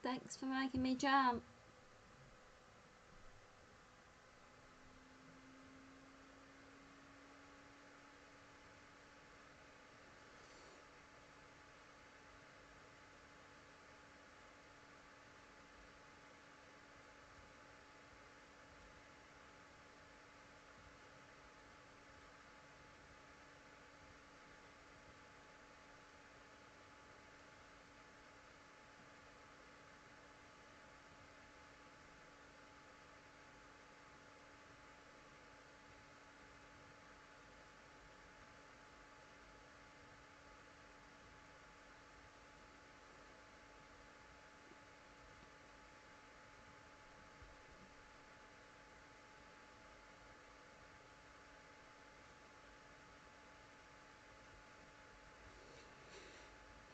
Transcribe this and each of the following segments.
Thanks for making me jump.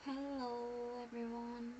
Hello everyone.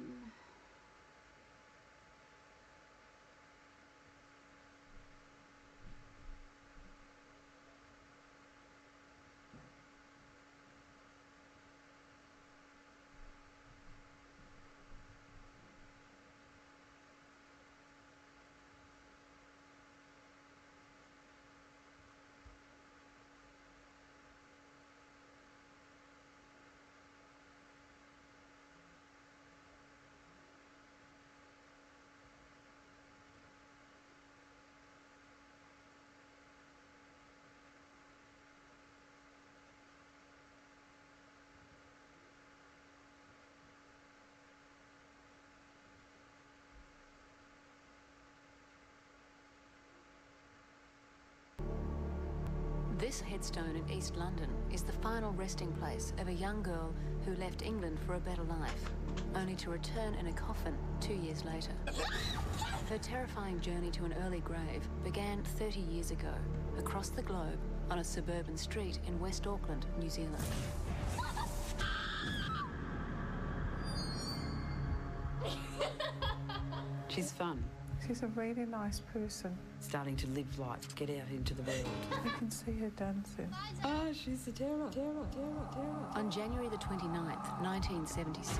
This headstone in East London is the final resting place of a young girl who left England for a better life, only to return in a coffin 2 years later. Her terrifying journey to an early grave began 30 years ago, across the globe, on a suburban street in West Auckland, New Zealand. She's fun. She's a really nice person. Starting to live life, get out into the world. You can see her dancing. Oh, she's a terror. On January the 29th, 1976,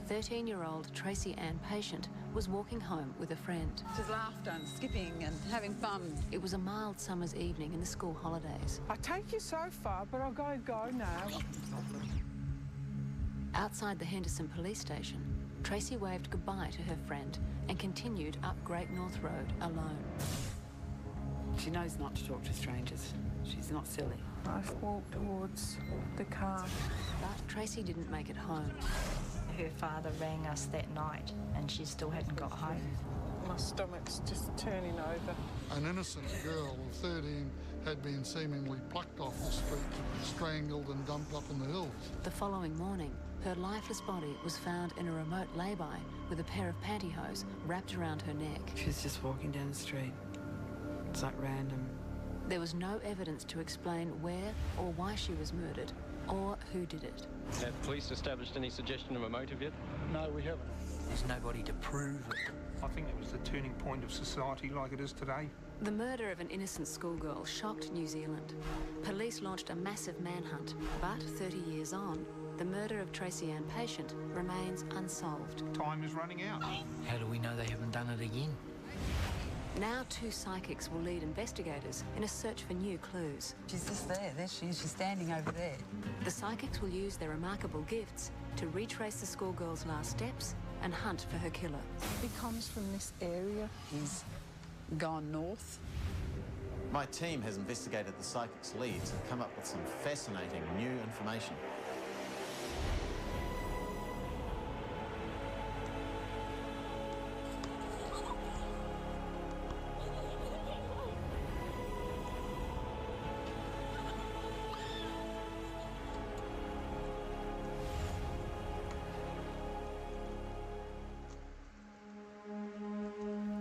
13-year-old Tracy Ann Patient was walking home with a friend. She's laughter and skipping and having fun. It was a mild summer's evening in the school holidays. I take you so far, but I'll go now. Outside the Henderson police station, Tracy waved goodbye to her friend and continued up Great North Road alone. She knows not to talk to strangers. She's not silly. I walked towards the car. But Tracy didn't make it home. Her father rang us that night and she still hadn't got home. My stomach's just turning over. An innocent girl of 13 had been seemingly plucked off the street, strangled and dumped up in the hills. The following morning, her lifeless body was found in a remote lay-by with a pair of pantyhose wrapped around her neck. She's just walking down the street. It's like random. There was no evidence to explain where or why she was murdered or who did it. Have police established any suggestion of a motive yet? No, we haven't. There's nobody to prove it. I think it was the turning point of society like it is today. The murder of an innocent schoolgirl shocked New Zealand. Police launched a massive manhunt, but 30 years on, the murder of Tracy Ann Patient remains unsolved. Time is running out. How do we know they haven't done it again? Now 2 psychics will lead investigators in a search for new clues. She's just there. There she is. She's standing over there. The psychics will use their remarkable gifts to retrace the schoolgirl's last steps and hunt for her killer. He comes from this area. He's gone north. My team has investigated the psychic's leads and come up with some fascinating new information.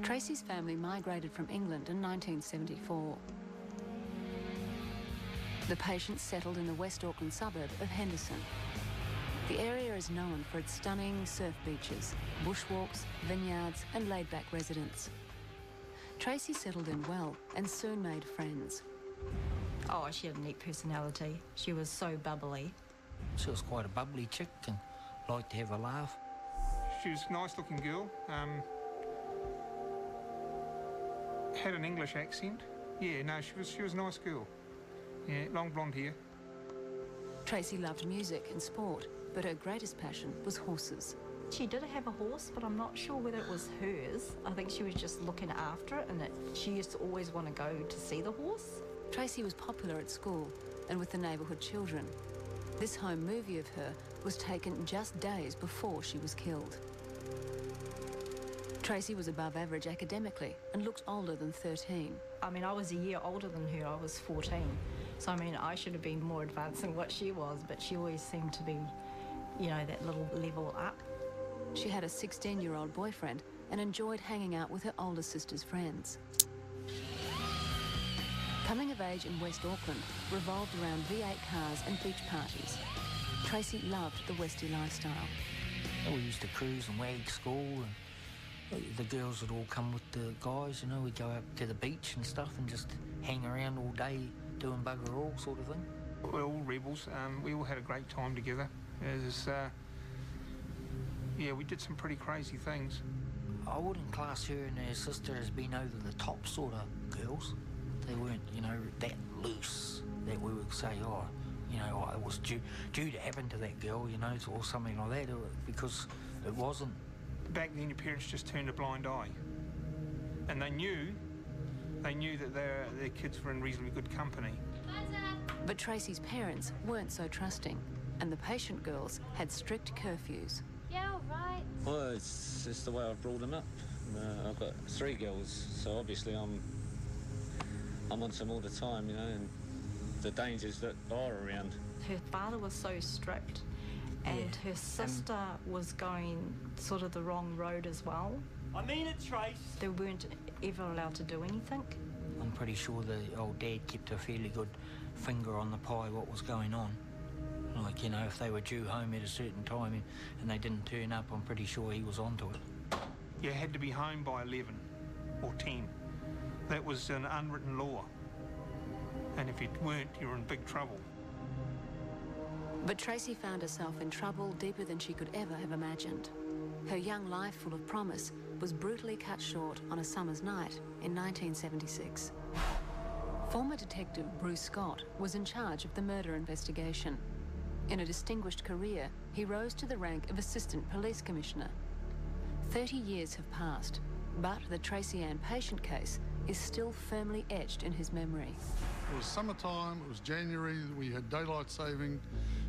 Tracy's family migrated from England in 1974. The Patients settled in the West Auckland suburb of Henderson. The area is known for its stunning surf beaches, bushwalks, vineyards and laid-back residents. Tracy settled in well and soon made friends. Oh, she had a neat personality. She was so bubbly. She was quite a bubbly chick and liked to have a laugh. She was a nice-looking girl. Had an English accent. Yeah, no, she was a nice girl. Yeah, long blonde hair. Tracy loved music and sport, but her greatest passion was horses. She did have a horse, but I'm not sure whether it was hers. I think she was just looking after it, and she used to always want to go to see the horse. Tracy was popular at school and with the neighbourhood children. This home movie of her was taken just days before she was killed. Tracy was above average academically and looked older than 13. I mean, I was a year older than her. I was 14. So, I mean, I should have been more advanced than what she was, but she always seemed to be, you know, that little level up. She had a 16-year-old boyfriend and enjoyed hanging out with her older sister's friends. Coming of age in West Auckland revolved around V8 cars and beach parties. Tracy loved the Westie lifestyle. We used to cruise and wag school, and the girls would all come with the guys, you know, we'd go out to the beach and stuff and just hang around all day doing bugger all sort of thing. We're all rebels. We all had a great time together. Yeah, we did some pretty crazy things. I wouldn't class her and her sister as being over the top sort of girls. They weren't, you know, that loose that we would say, oh, you know, it was due to happen to that girl, you know, or something like that, because it wasn't. Back then, your parents just turned a blind eye. And they knew that their kids were in reasonably good company. But Tracy's parents weren't so trusting, and the patient girls had strict curfews. Yeah, all right. Well, it's just the way I've brought them up. I've got 3 girls, so obviously I'm on some all the time, you know, and the dangers that are around. Her father was so strict, and her sister was going sort of the wrong road as well. I mean it, Trace. They weren't ever allowed to do anything. I'm pretty sure the old dad kept a fairly good finger on the pie what was going on. Like, you know, if they were due home at a certain time and they didn't turn up, I'm pretty sure he was onto it. You had to be home by 11 or 10. That was an unwritten law. And if you weren't, you were in big trouble. But Tracy found herself in trouble deeper than she could ever have imagined. Her young life, full of promise, was brutally cut short on a summer's night in 1976. Former Detective Bruce Scott was in charge of the murder investigation. In a distinguished career, he rose to the rank of Assistant Police Commissioner. 30 years have passed, but the Tracy Ann Patient case is still firmly etched in his memory. It was summertime, it was January, we had daylight saving.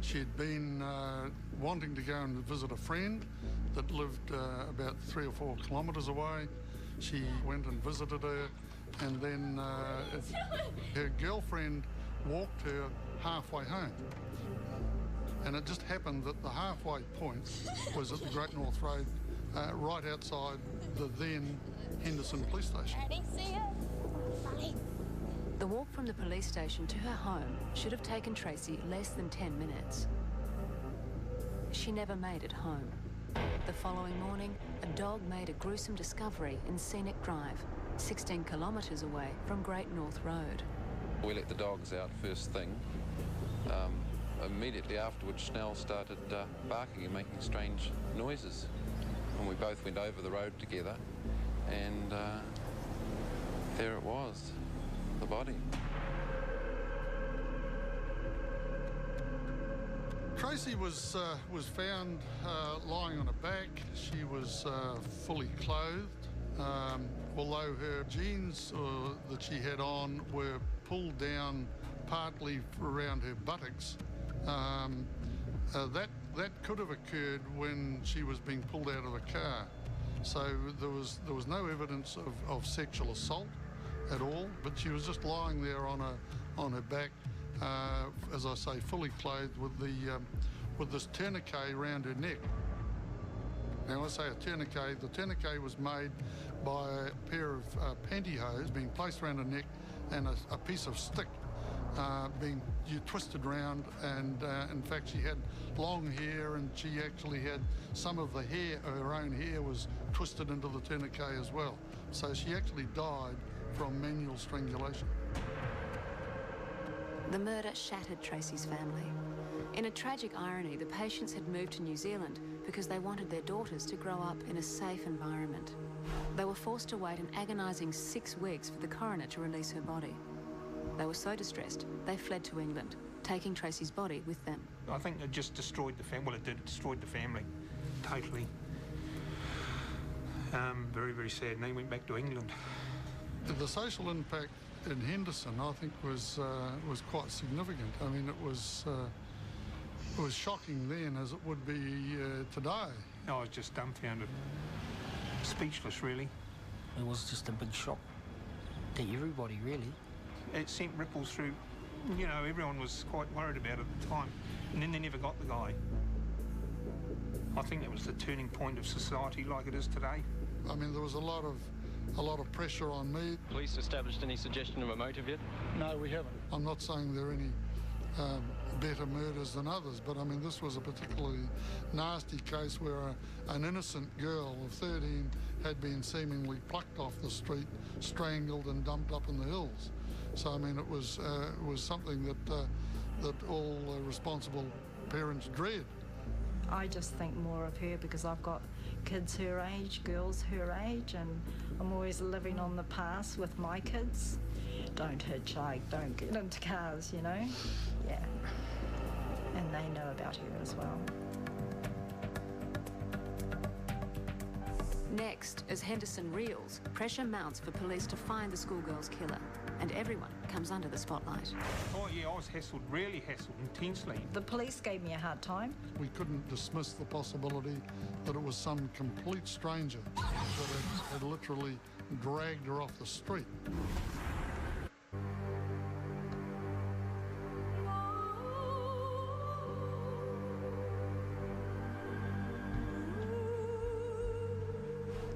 She had been wanting to go and visit a friend that lived about 3 or 4 kilometres away. She went and visited her, and then her girlfriend walked her halfway home. And it just happened that the halfway point was at the Great North Road, right outside the then Henderson Police Station. The walk from the police station to her home should have taken Tracy less than 10 minutes. She never made it home. The following morning, a dog made a gruesome discovery in Scenic Drive, 16 kilometres away from Great North Road. We let the dogs out first thing. Immediately afterwards, Snell started barking and making strange noises. And we both went over the road together, and there it was, the body. Tracy was found lying on her back. She was fully clothed, although her jeans that she had on were pulled down partly around her buttocks. That could have occurred when she was being pulled out of a car. So there was no evidence of sexual assault at all, but she was just lying there on her back, as I say, fully clothed with this tourniquet around her neck. Now, I say a tourniquet. The tourniquet was made by a pair of pantyhose being placed around her neck and a piece of stick being twisted round, and in fact she had long hair, and she actually had some of the hair, her own hair was twisted into the tourniquet as well. So she actually died from manual strangulation. The murder shattered Tracy's family. In a tragic irony, the patients had moved to New Zealand because they wanted their daughters to grow up in a safe environment. They were forced to wait an agonising 6 weeks for the coroner to release her body. They were so distressed, they fled to England, taking Tracy's body with them. I think it just destroyed the family. Well, it did. It destroyed the family, totally. Very, very sad. And they went back to England. The social impact in Henderson, I think, was quite significant. I mean, it was shocking then, as it would be today. I was just dumbfounded, speechless, really. It was just a big shock to everybody, really. It sent ripples through. You know, everyone was quite worried about it at the time, and then they never got the guy. I think it was the turning point of society like it is today. I mean, there was a lot of pressure on me. Police established any suggestion of a motive yet? No, we haven't. I'm not saying there are any better murders than others, but I mean, this was a particularly nasty case where an innocent girl of 13 had been seemingly plucked off the street, strangled and dumped up in the hills. So I mean, it was something that all responsible parents dread. I just think more of her because I've got kids her age, girls her age, and I'm always living on the past with my kids. Don't hitchhike, don't get into cars, you know? Yeah. And they know about her as well. Next, as Henderson reels, pressure mounts for police to find the schoolgirl's killer, and everyone comes under the spotlight. Oh yeah, I was hassled, really hassled, intensely. The police gave me a hard time. We couldn't dismiss the possibility that it was some complete stranger that had literally dragged her off the street.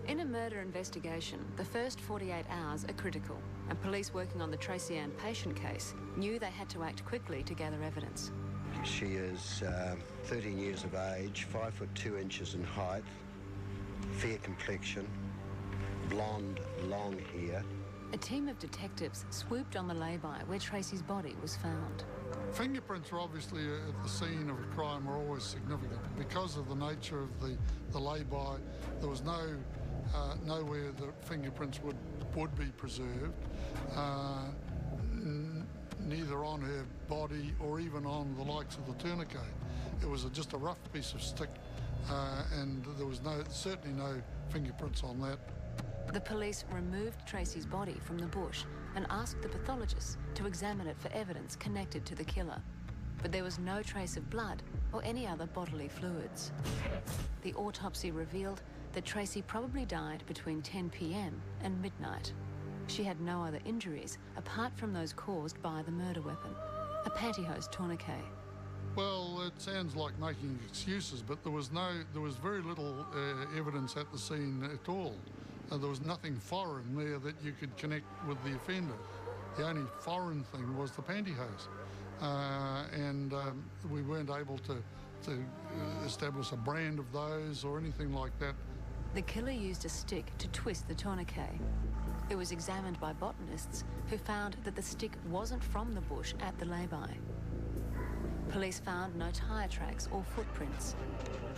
In a murder investigation, the first 48 hours are critical, and police working on the Tracy Ann patient case knew they had to act quickly to gather evidence. She is 13 years of age, 5 foot 2 inches in height, fair complexion, blonde, long hair. A team of detectives swooped on the lay-by where Tracy's body was found. Fingerprints are obviously at the scene of a crime are always significant. Because of the nature of the lay-by, there was nowhere that fingerprints would be preserved, neither on her body or even on the likes of the tourniquet. It was just a rough piece of stick, and there was certainly no fingerprints on that. The police removed Tracy's body from the bush and asked the pathologist to examine it for evidence connected to the killer. But there was no trace of blood or any other bodily fluids. The autopsy revealed that Tracy probably died between 10 p.m. and midnight. She had no other injuries apart from those caused by the murder weapon, a pantyhose tourniquet. Well, it sounds like making excuses, but there was very little evidence at the scene at all. There was nothing foreign there that you could connect with the offender. The only foreign thing was the pantyhose, and we weren't able to establish a brand of those or anything like that. The killer used a stick to twist the tourniquet. It was examined by botanists who found that the stick wasn't from the bush at the lay-by. Police found no tyre tracks or footprints.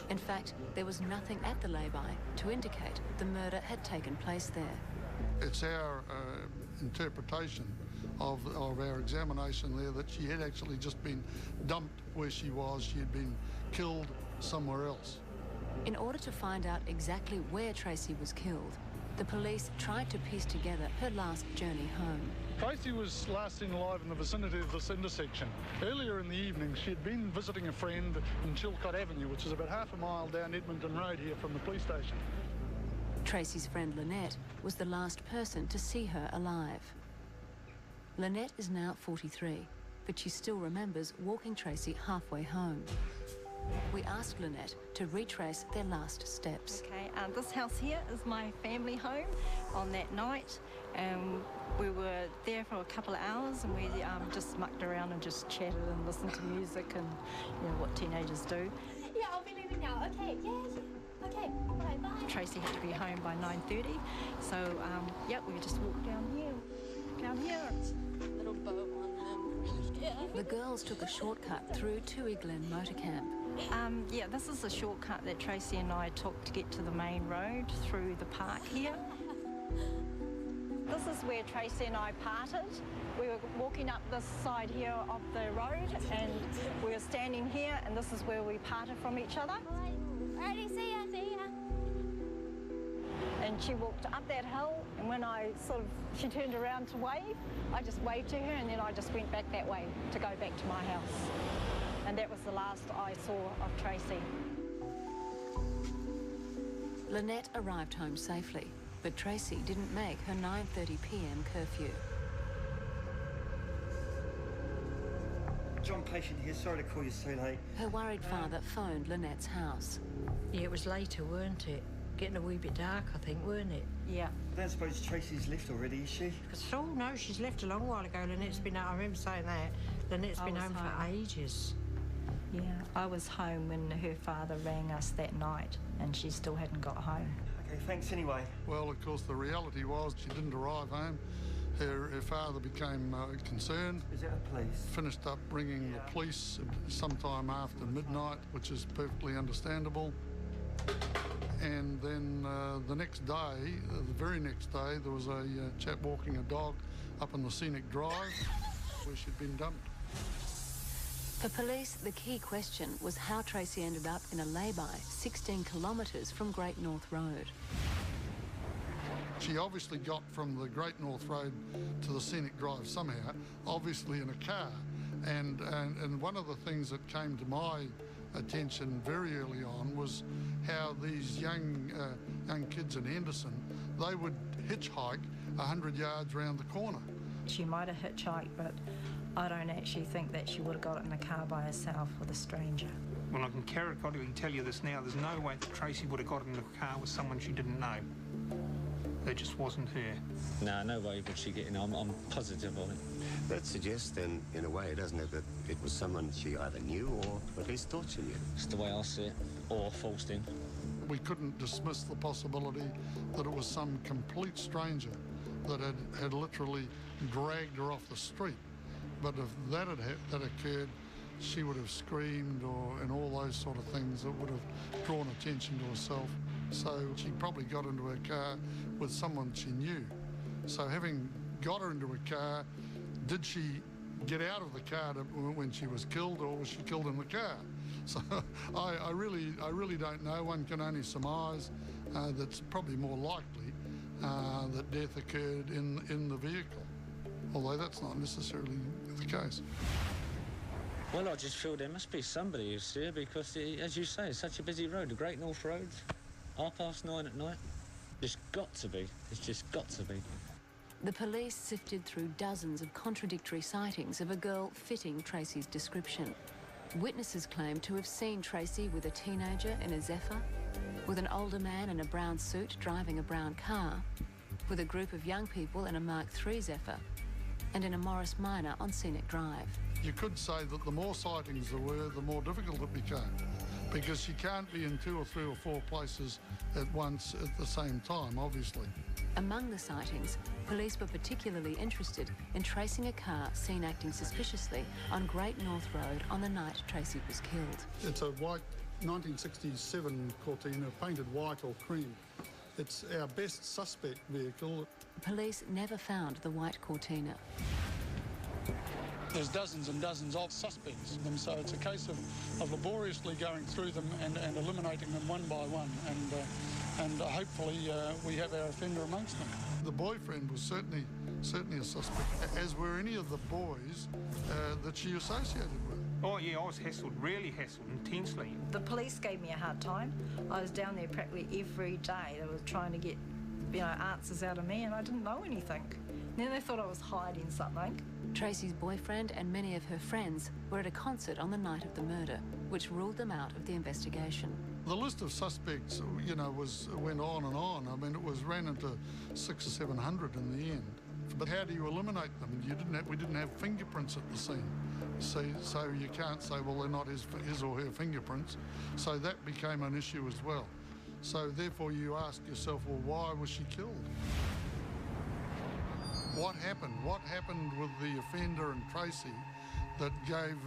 In fact, there was nothing at the lay-by to indicate the murder had taken place there. It's our interpretation of our examination there that she had actually just been dumped where she was. She had been killed somewhere else. In order to find out exactly where Tracy was killed, the police tried to piece together her last journey home. Tracy was last seen alive in the vicinity of this intersection. Earlier in the evening, she had been visiting a friend in Chilcot Avenue, which is about half a mile down Edmonton Road here from the police station. Tracy's friend Lynette was the last person to see her alive. Lynette is now 43, but she still remembers walking Tracy halfway home. We asked Lynette to retrace their last steps. Okay, this house here is my family home on that night. We were there for a couple of hours and we just mucked around and just chatted and listened to music and, you know, what teenagers do. Yeah, I'll be leaving now. Okay, yeah. Okay, all right, bye. Tracy had to be home by 9:30, so, yeah, we just walked down here. Down here. Little bow on them. Yeah. The girls took a shortcut through Toohey Glen Motor Camp. Yeah, this is a shortcut that Tracy and I took to get to the main road through the park here. This is where Tracy and I parted. We were walking up this side here of the road and we were standing here and this is where we parted from each other. Alrighty, see ya, see ya. And she walked up that hill and when she turned around to wave, I just waved to her and then I just went back that way to go back to my house. And that was the last I saw of Tracy. Lynette arrived home safely, but Tracy didn't make her 9:30 p.m. curfew. John Patient here, sorry to call you so late. Her worried father phoned Lynette's house. Yeah, it was later, weren't it? Getting a wee bit dark, I think, weren't it? Yeah. I don't suppose Tracy's left already, is she? Oh, no, she's left a long while ago. Lynette's been out, I remember saying that. Lynette's been home for ages. Yeah, I was home when her father rang us that night and she still hadn't got home. Okay, thanks anyway. Well, of course, the reality was she didn't arrive home. Her father became concerned. Is that the police? Finished up ringing the police sometime after midnight, which is perfectly understandable. And then the next day, the very next day, there was a chap walking a dog up on the Scenic Drive where she'd been dumped. For police, the key question was how Tracy ended up in a lay-by 16 kilometres from Great North Road. She obviously got from the Great North Road to the Scenic Drive somehow, obviously in a car. And one of the things that came to my attention very early on was how these young kids in Henderson, they would hitchhike 100 yards round the corner. She might have hitchhiked, but I don't actually think that she would have got in a car by herself with a stranger. Well, I can categorically tell you this now. There's no way that Tracy would have got in a car with someone she didn't know. That just wasn't her. No, no way would she get in. I'm positive on it. That suggests then, in a way, doesn't it, that it was someone she either knew or at least thought she knew? It's the way I see it, or forced in. We couldn't dismiss the possibility that it was some complete stranger that had literally dragged her off the street. But if that had occurred, she would have screamed and all those sort of things that would have drawn attention to herself. So she probably got into her car with someone she knew. So having got her into a car, did she get out of the car when she was killed, or was she killed in the car? So I really don't know. One can only surmise that's probably more likely that death occurred in the vehicle, although that's not necessarily the case. Well, I just feel there must be somebody who's here because, as you say, it's such a busy road. The Great North Road, 9:30 at night. It's got to be. It's just got to be. The police sifted through dozens of contradictory sightings of a girl fitting Tracy's description. Witnesses claimed to have seen Tracy with a teenager in a Zephyr, with an older man in a brown suit driving a brown car, with a group of young people in a Mark III Zephyr, and in a Morris Minor on Scenic Drive. You could say that the more sightings there were, the more difficult it became, because she can't be in 2 or 3 or 4 places at once at the same time, obviously. Among the sightings, police were particularly interested in tracing a car seen acting suspiciously on Great North Road on the night Tracy was killed. It's a white 1967 Cortina, painted white or cream. It's our best suspect vehicle. Police never found the white Cortina. There's dozens and dozens of suspects in them, so it's a case of laboriously going through them and eliminating them one by one, and hopefully we have our offender amongst them. The boyfriend was certainly a suspect, as were any of the boys that she associated with. Oh, yeah, I was hassled, really hassled, intensely. The police gave me a hard time. I was down there practically every day. They were trying to get, answers out of me, and I didn't know anything. And then they thought I was hiding something. Tracy's boyfriend and many of her friends were at a concert on the night of the murder, which ruled them out of the investigation. The list of suspects, went on and on. I mean, it ran into 600 or 700 in the end. But how do you eliminate them? We didn't have fingerprints at the scene. So you can't say, well, they're not his or her fingerprints. So that became an issue as well. So therefore you ask yourself, well, why was she killed? What happened? What happened with the offender and Tracy that gave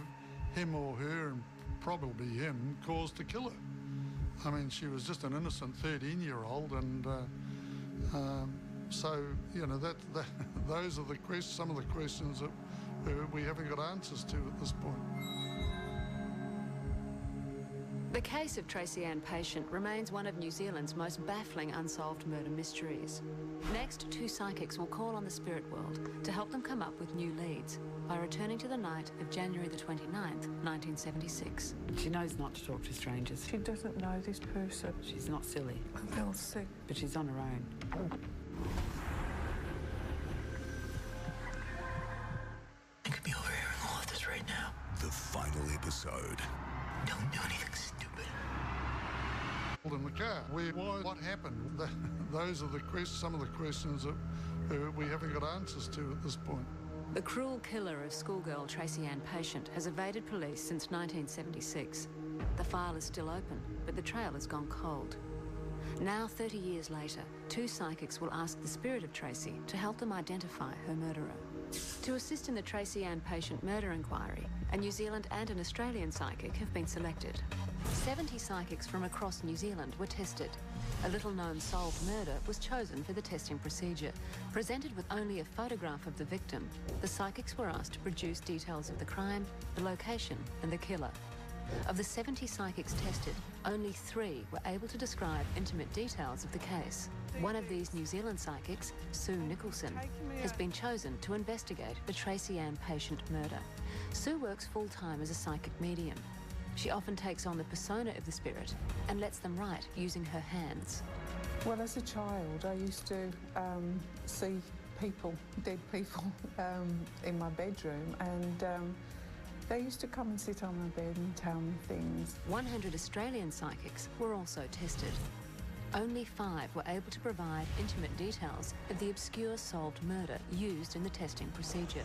him or her, and probably him, cause to kill her. I mean, she was just an innocent 13-year-old, and so, you know, those are some of the questions that we haven't got answers to at this point. The case of Tracy Ann Patient remains one of New Zealand's most baffling unsolved murder mysteries. Next, two psychics will call on the spirit world to help them come up with new leads by returning to the night of January the 29th, 1976. She knows not to talk to strangers. She doesn't know this person. She's not silly. I feel sick. But she's on her own. I could be overhearing all of this right now. The final episode. Don't do anything stupid. In the car, what happened? Those are some of the questions that we haven't got answers to at this point. The cruel killer of schoolgirl Tracy Ann Patient has evaded police since 1976. The file is still open, but the trail has gone cold. Now, 30 years later, two psychics will ask the spirit of Tracy to help them identify her murderer. To assist in the Tracy Ann Patient murder inquiry, a New Zealand and an Australian psychic have been selected. 70 psychics from across New Zealand were tested. A little-known solved murder was chosen for the testing procedure. Presented with only a photograph of the victim, the psychics were asked to produce details of the crime, the location, and the killer. Of the 70 psychics tested, only 3 were able to describe intimate details of the case. One of these New Zealand psychics, Sue Nicholson, has been chosen to investigate the Tracy Ann Patient murder. Sue works full-time as a psychic medium. She often takes on the persona of the spirit and lets them write using her hands. Well, as a child, I used to see people, dead people, in my bedroom, and they used to come and sit on my bed and tell me things. 100 Australian psychics were also tested. Only 5 were able to provide intimate details of the obscure solved murder used in the testing procedure.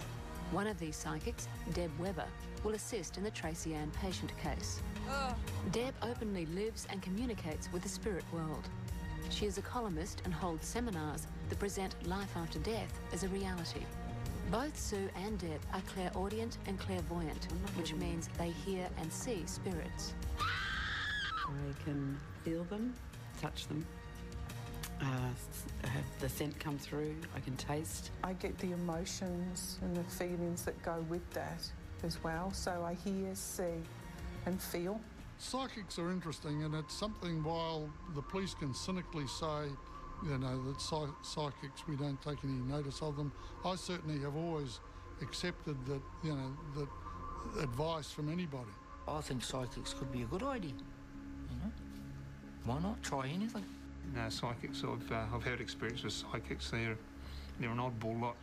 One of these psychics, Deb Webber, will assist in the Tracy Ann Patient case. Deb openly lives and communicates with the spirit world. She is a columnist and holds seminars that present life after death as a reality. Both Sue and Deb are clairaudient and clairvoyant, which means they hear and see spirits. I can feel them, touch them, have the scent come through, I can taste. I get the emotions and the feelings that go with that as well, so I hear, see and feel. Psychics are interesting, and it's something, while the police can cynically say, you know, that psychics, we don't take any notice of them, I certainly have always accepted that, you know, that advice from anybody. I think psychics could be a good idea, you know? Why not try anything? No, psychics, I've had experience with psychics. They're an oddball lot.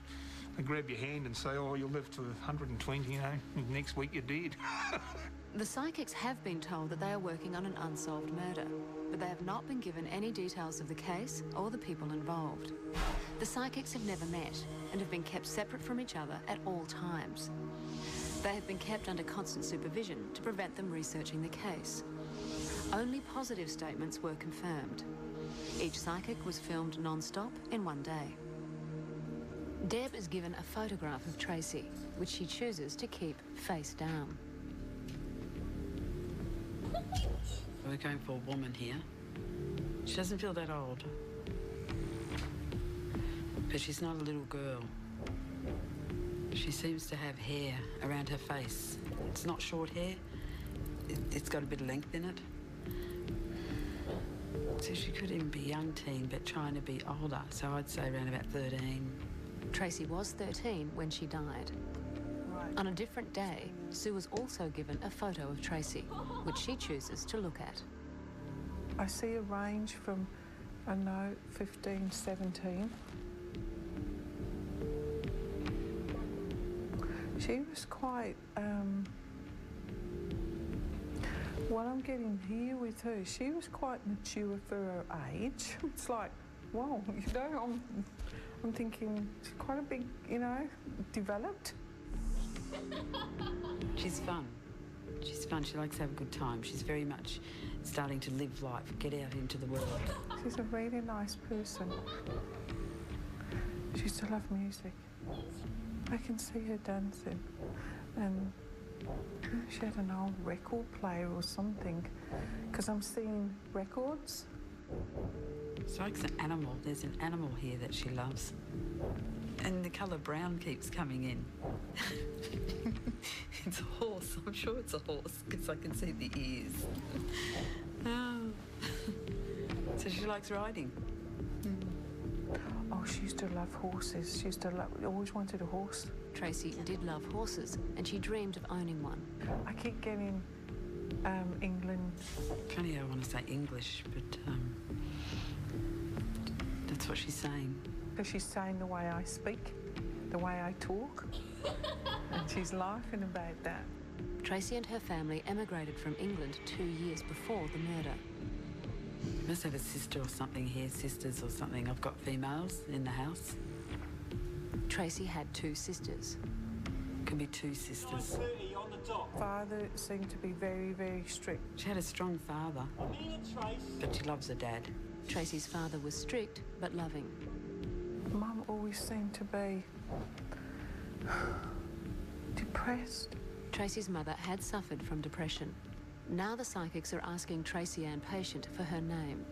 They grab your hand and say, oh, you'll live to 120, you know, and next week you're dead. The psychics have been told that they are working on an unsolved murder, but they have not been given any details of the case or the people involved. The psychics have never met and have been kept separate from each other at all times. They have been kept under constant supervision to prevent them researching the case. Only positive statements were confirmed. Each psychic was filmed non-stop in one day. Deb is given a photograph of Tracy, which she chooses to keep face down. We're going for a woman here. She doesn't feel that old. But she's not a little girl. She seems to have hair around her face. It's not short hair. It's got a bit of length in it. So she could even be young teen, but trying to be older. So I'd say around about 13. Tracy was 13 when she died. Right. On a different day, Sue was also given a photo of Tracy, which she chooses to look at. I see a range from, I know, 15, 17. She was quite, what I'm getting here with her, she was quite mature for her age. It's like, wow, you know, I'm thinking she's quite a big, you know, developed. She's fun. She's fun. She likes to have a good time. She's very much starting to live life, get out into the world. She's a really nice person. She used to love music. I can see her dancing, and She had an old record player or something, because I'm seeing records. It's like an animal. There's an animal here that she loves. And the colour brown keeps coming in. It's a horse. I'm sure it's a horse because I can see the ears. Oh. So she likes riding. Oh, she used to love horses. She used to always wanted a horse. Tracy did love horses and she dreamed of owning one. I keep getting England. Funny I want to say English, but that's what she's saying. Because she's saying the way I speak, the way I talk, and she's laughing about that. Tracy and her family emigrated from England 2 years before the murder. Must have a sister or something here, sisters or something. I've got females in the house. Tracy had 2 sisters. Could be 2 sisters. On the dot. Father seemed to be very, very strict. She had a strong father, but she loves her dad. Tracy's father was strict but loving. Mum always seemed to be depressed. Tracy's mother had suffered from depression. Now the psychics are asking Tracy Ann Patient for her name.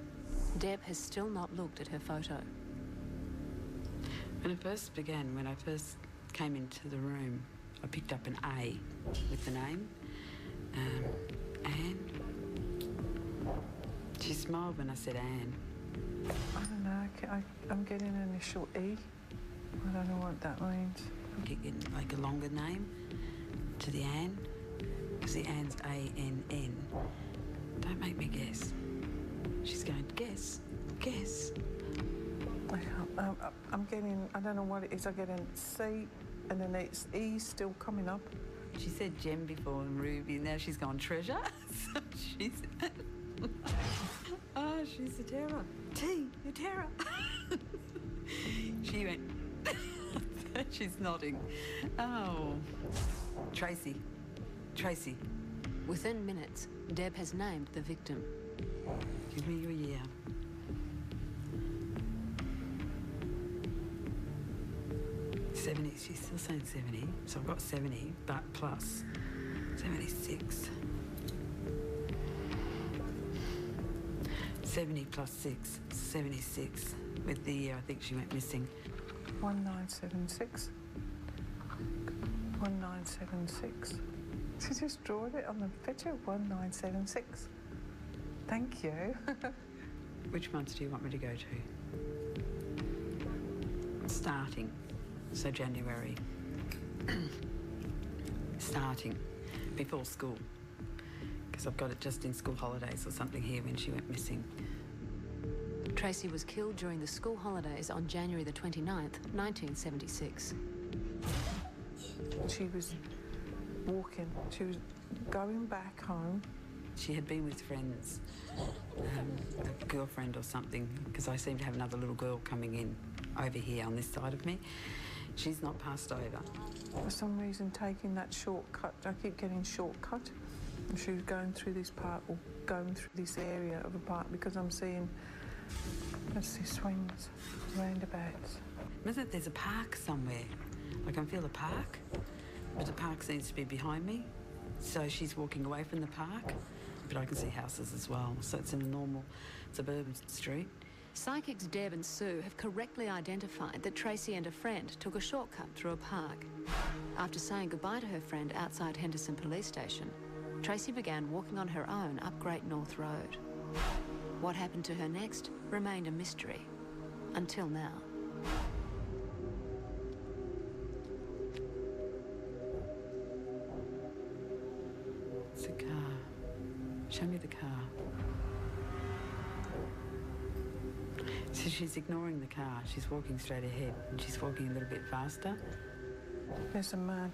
Deb has still not looked at her photo. When it first began, when I first came into the room, I picked up an A with the name, Anne. She smiled when I said Anne. I don't know, I'm getting an initial E. I don't know what that means. Getting like a longer name to the Anne, because the Anne's A-N-N. Don't make me guess. She's going, guess. I'm getting, I don't know what it is, I get a C and then it's E still coming up. She said gem before and ruby, now she's gone treasure. So she's... Oh, she's a terror. T, you're terror. She went... She's nodding. Oh. Tracy. Within minutes, Deb has named the victim. Give me your year. '70, she's still saying 70, so I've got 70, but plus 76. 70 plus 6, 76. With the year I think she went missing. 1976. 1976. She just drawed it on the picture, 1976. Thank you. Which months do you want me to go to? Starting. So January. Starting. Before school. Because I've got it just in school holidays or something here when she went missing. Tracy was killed during the school holidays on January the 29th, 1976. She was walking. She was going back home. She had been with friends, a girlfriend or something, because I seem to have another little girl coming in over here on this side of me. She's not passed over. For some reason, taking that shortcut, I keep getting shortcut. And she was going through this park or going through this area of a park because I'm seeing, let's see, swings, roundabouts. Isn't it there's a park somewhere? I can feel a park, but the park seems to be behind me. So she's walking away from the park, but I can see houses as well. So it's in a normal suburban street. Psychics Deb and Sue have correctly identified that Tracy and a friend took a shortcut through a park. After saying goodbye to her friend outside Henderson Police Station, Tracy began walking on her own up Great North Road. What happened to her next remained a mystery, until now. It's a car. Show me the car. So she's ignoring the car. She's walking straight ahead, and she's walking a little bit faster. There's a man.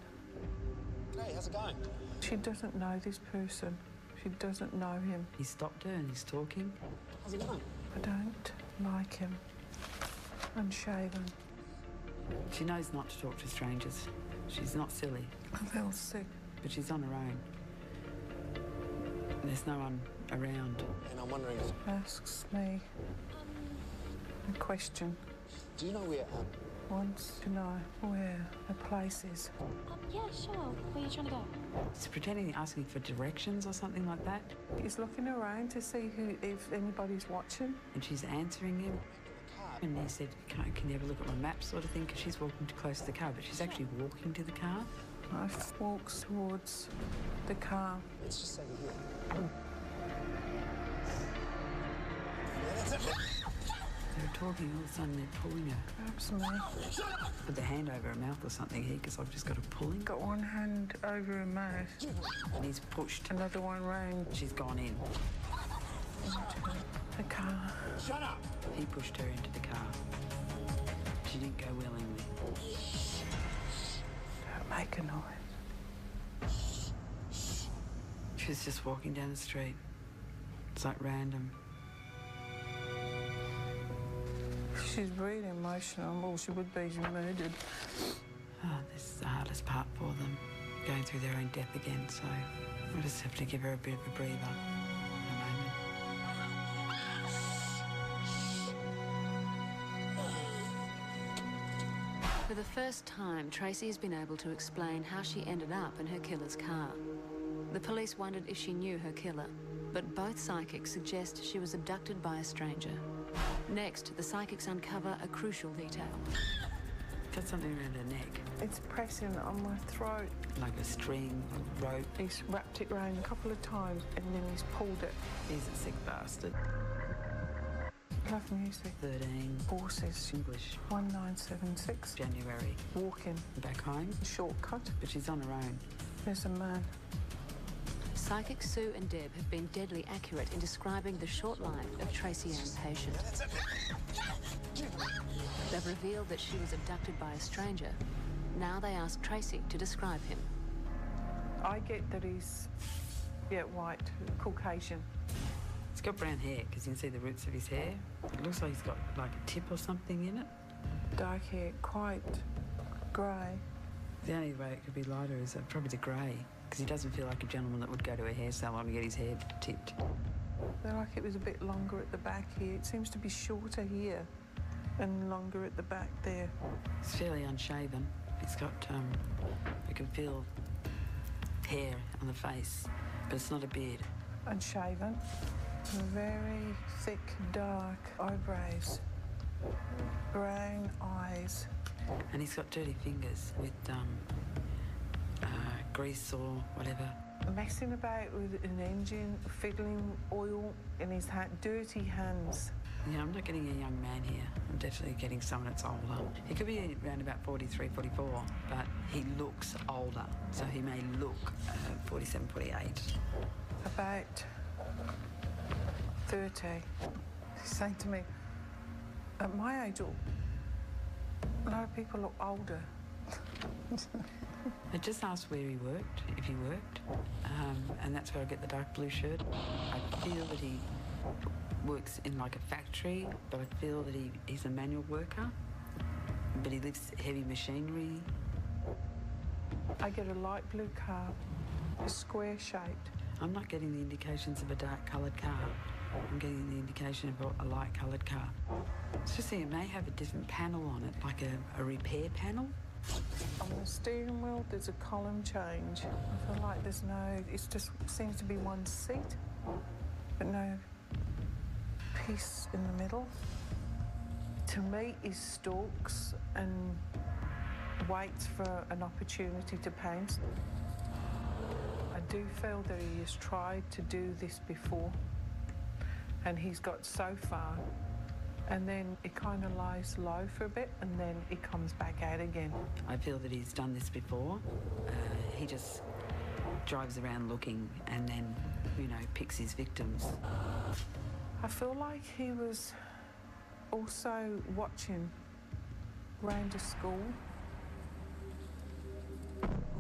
Hey, how's it going? She doesn't know this person. She doesn't know him. He stopped her and he's talking. How's it going? I don't like him. Unshaven. She knows not to talk to strangers. She's not silly. I feel sick. But she's on her own. There's no one around. And I'm wondering if... Asks me a question. Do you know where wants to know where the place is. Yeah, sure. Where are you trying to go? He's pretending asking for directions or something like that. He's looking around to see if anybody's watching. And she's answering him. And he said, can you have a look at my map sort of thing? Because she's walking too close to the car, but she's actually walking to the car. Life walks towards the car. Let's just say we're here. They're talking, all of a sudden they're pulling her. Grabs me. Put their hand over her mouth or something here, because I've just got her pulling. Got one hand over her mouth. And he's pushed. Another one round. She's gone in. Into the car. Shut up! He pushed her into the car. She didn't go willingly. Don't make a noise. She was just walking down the street. It's like random. She's really emotional. Well, she would be. She's murdered. Oh, this is the hardest part for them, going through their own death again, so we'll just have to give her a bit of a breather in a moment. For the first time, Tracy has been able to explain how she ended up in her killer's car. The police wondered if she knew her killer, but both psychics suggest she was abducted by a stranger. Next, the psychics uncover a crucial detail. Got something around her neck. It's pressing on my throat. Like a string, a rope. He's wrapped it round a couple of times and then he's pulled it. He's a sick bastard. Love music. 13. Horses. English. 1976. January. Walking. Back home. Shortcut. But she's on her own. There's a man. Psychics Sue and Deb have been deadly accurate in describing the short life of Tracy Ann Patient. They've revealed that she was abducted by a stranger. Now they ask Tracy to describe him. I get that he's, white, Caucasian. He's got brown hair, because you can see the roots of his hair. It looks like he's got like a tip or something in it. Dark hair, quite grey. The only way it could be lighter is probably the grey, because he doesn't feel like a gentleman that would go to a hair salon and get his hair tipped. I feel like it was a bit longer at the back here. It seems to be shorter here and longer at the back there. He's fairly unshaven. He's got, you can feel hair on the face, but it's not a beard. Unshaven. Very thick, dark eyebrows. Brown eyes. And he's got dirty fingers with grease or whatever. Messing about with an engine, fiddling oil in his hand, dirty hands. Yeah, I'm not getting a young man here. I'm definitely getting someone that's older. He could be around about 43, 44, but he looks older. So he may look 47, 48. About 30. He's saying to me, at my age, a lot of people look older. I just asked where he worked, if he worked, and that's where I get the dark blue shirt. I feel that he works in like a factory, but I feel that he's a manual worker, but he lifts heavy machinery. I get a light blue car, square shaped. I'm not getting the indications of a dark coloured car. I'm getting the indication of a light coloured car. It's just that it may have a different panel on it, like a repair panel. On the steering wheel, there's a column change. I feel like there's no, it just seems to be one seat, but no piece in the middle. To me, he stalks and waits for an opportunity to pounce. I do feel that he has tried to do this before, and he's got so far, and then it kind of lies low for a bit, and then it comes back out again. I feel that he's done this before. He just drives around looking and then, picks his victims. I feel like he was also watching round a school.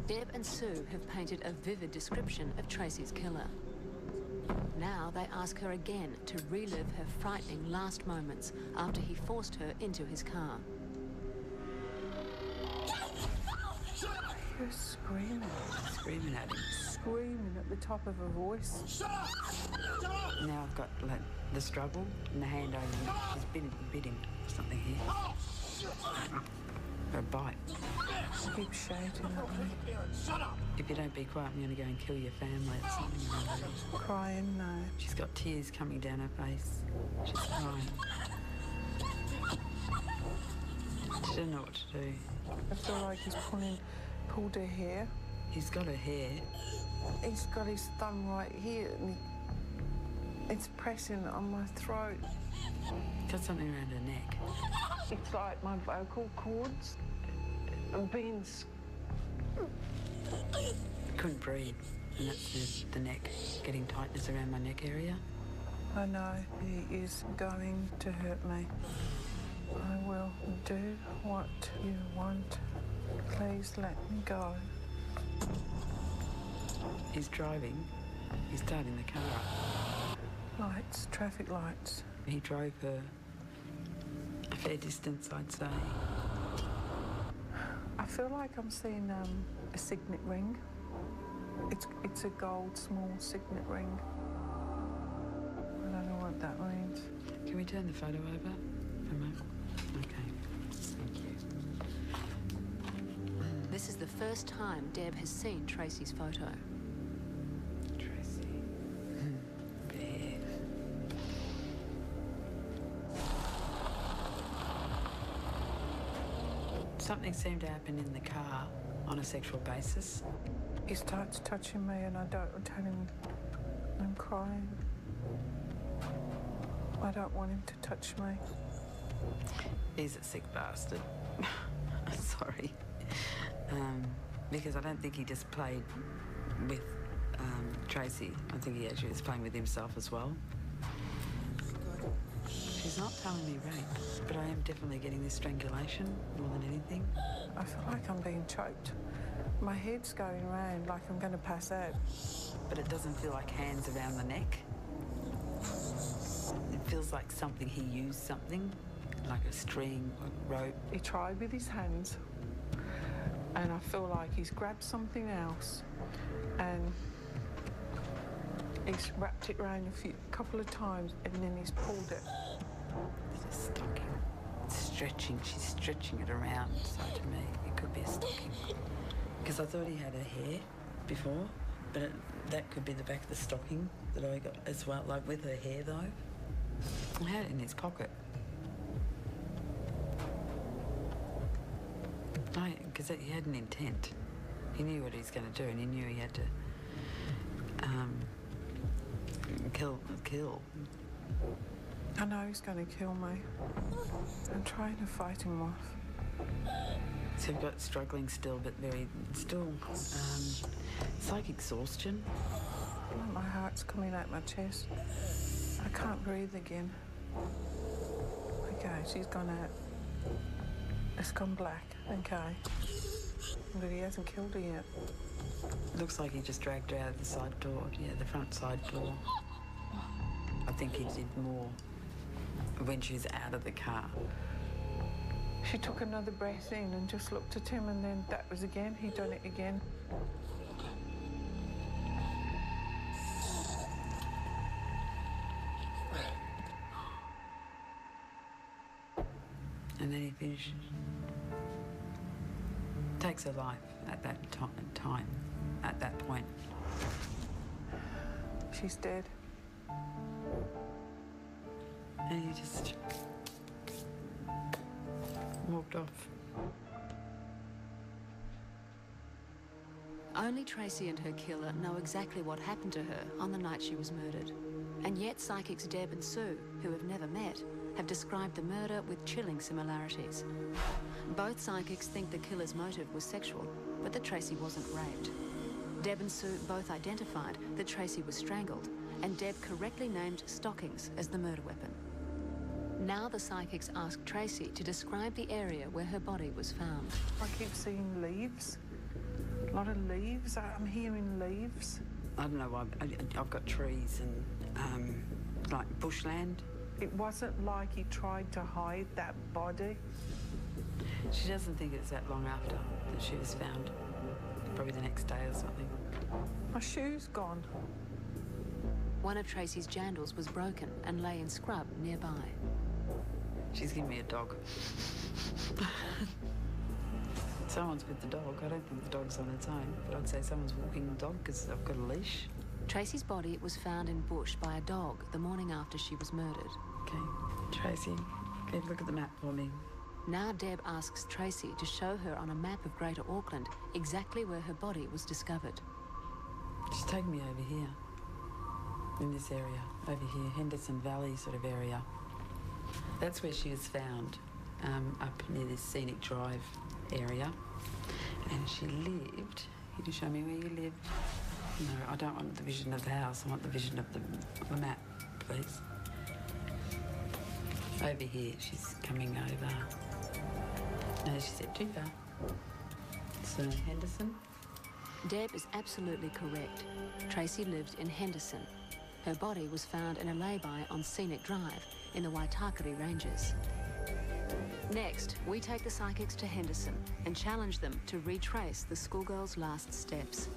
Deb and Sue have painted a vivid description of Tracy's killer. Now they ask her again to relive her frightening last moments after he forced her into his car. She was screaming. Screaming at him. Screaming at the top of her voice. Now I've got the struggle and the hand over him. She's bit him or something here. for a bite. Keep shouting at me. Shut up! If you don't be quiet, I'm going to go and kill your family or something around there. Crying, no. She's got tears coming down her face. She's crying. She doesn't know what to do. I feel like he's pulled her hair. He's got her hair. He's got his thumb right here, and it's pressing on my throat. He's got something around her neck. It's like my vocal cords are being... Couldn't breathe, and that's the neck, getting tightness around my neck area. I know he is going to hurt me. I will do what you want. Please let me go. He's driving. He's starting the car up. Lights, traffic lights. He drove her a fair distance, I'd say. I feel like I'm seeing a signet ring. It's a gold small signet ring. I don't know what that means. Can we turn the photo over for a moment? Okay, thank you. This is the first time Deb has seen Tracy's photo. Tracy. There. Something seemed to happen in the car on a sexual basis. He starts touching me and I tell him I'm crying. I don't want him to touch me. He's a sick bastard. Sorry. Because I don't think he just played with Tracy. I think he actually was playing with himself as well. She's not telling me rape, but I am definitely getting this strangulation more than anything. I feel like I'm being choked. My head's going round like I'm going to pass out. But it doesn't feel like hands around the neck. It feels like something, he used something, like a string, a rope. He tried with his hands, and I feel like he's grabbed something else, and he's wrapped it around a couple of times, and then he's pulled it. It's a stocking. It's stretching. She's stretching it around. So to me, it could be a stocking. Because I thought he had her hair before, but that could be the back of the stocking that I got as well, like with her hair though. I had it in his pocket. Because he had an intent. He knew what he was going to do, and he knew he had to kill. I know he's going to kill me. I'm trying to fight him off. So we've got struggling still, but still, it's like exhaustion. My heart's coming out my chest. I can't breathe again. Okay, she's gone out. It's gone black, okay. But he hasn't killed her yet. Looks like he just dragged her out of the side door, the front side door. I think he did more when she was out of the car. She took another breath in and just looked at him, and then that was again. He done it again. And then he finishes. Takes her life at that time, at that point. She's dead. And he just walked off. Only Tracy and her killer know exactly what happened to her on the night she was murdered. And yet psychics Deb and Sue, who have never met, have described the murder with chilling similarities. Both psychics think the killer's motive was sexual, but that Tracy wasn't raped. Deb and Sue both identified that Tracy was strangled, and Deb correctly named stockings as the murder weapon. Now the psychics ask Tracy to describe the area where her body was found. I keep seeing leaves. A lot of leaves. I'm hearing leaves. I don't know why. I've got trees and like bushland. It wasn't like he tried to hide that body. She doesn't think it's that long after that she was found. Probably the next day or something. My shoe's gone. One of Tracy's jandals was broken and lay in scrub nearby. She's giving me a dog. Someone's with the dog. I don't think the dog's on its own, but I'd say someone's walking the dog because I've got a leash. Tracy's body was found in bush by a dog the morning after she was murdered. Okay, Tracy, can you look at the map for me? Now Deb asks Tracy to show her on a map of Greater Auckland exactly where her body was discovered. Just take me over here. In this area, over here, Henderson Valley sort of area. That's where she was found, up near this Scenic Drive area. And she lived... Can you show me where you lived? No, I don't want the vision of the house. I want the vision of the map, please. Over here, she's coming over. No, she said too far. So, Henderson? Deb is absolutely correct. Tracy lived in Henderson. Her body was found in a lay-by on Scenic Drive in the Waitakere Ranges. Next, we take the psychics to Henderson and challenge them to retrace the schoolgirl's last steps.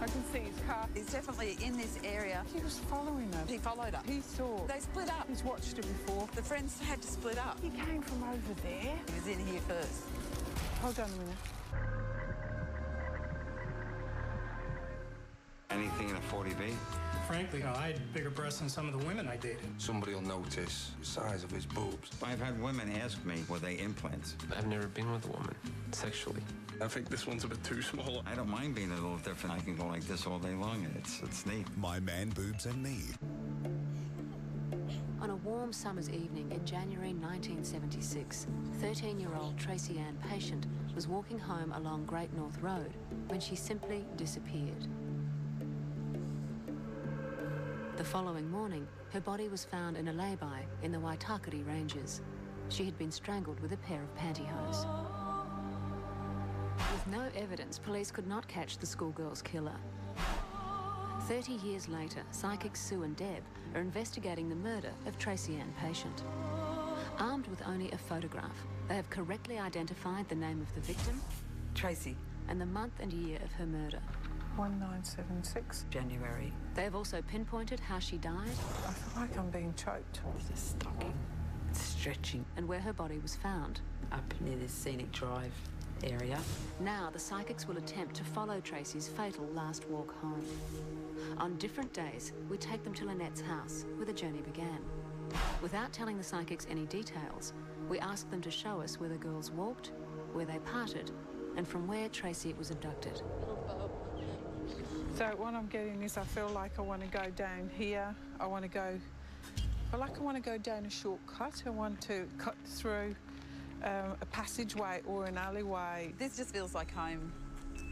I can see his car. He's definitely in this area. He was following her. He followed her. He saw. They split up. He's watched her before. The friends had to split up. He came from over there. He was in here first. Hold on a minute. Anything in a 40B? Frankly, I had bigger breasts than some of the women I dated. Somebody will notice the size of his boobs. I've had women ask me, were they implants? I've never been with a woman, sexually. I think this one's a bit too small. I don't mind being a little different. I can go like this all day long, and it's neat. My Man Boobs and Me. On a warm summer's evening in January 1976, 13-year-old Tracy Ann Patient was walking home along Great North Road when she simply disappeared. The following morning, her body was found in a lay-by in the Waitakere Ranges. She had been strangled with a pair of pantyhose. With no evidence, police could not catch the schoolgirl's killer. 30 years later, psychics Sue and Deb are investigating the murder of Tracy Ann Patient. Armed with only a photograph, they have correctly identified the name of the victim, Tracy, and the month and year of her murder. 1976. January. They have also pinpointed how she died. I feel like I'm being choked. It's a stocking. It's stretching. And where her body was found. Up near this Scenic Drive area. Now the psychics will attempt to follow Tracy's fatal last walk home. On different days, we take them to Lynette's house, where the journey began. Without telling the psychics any details, we ask them to show us where the girls walked, where they parted, and from where Tracy was abducted. So what I'm getting is I feel like I want to go down here. I want to go down a shortcut. I want to cut through a passageway or an alleyway. This just feels like home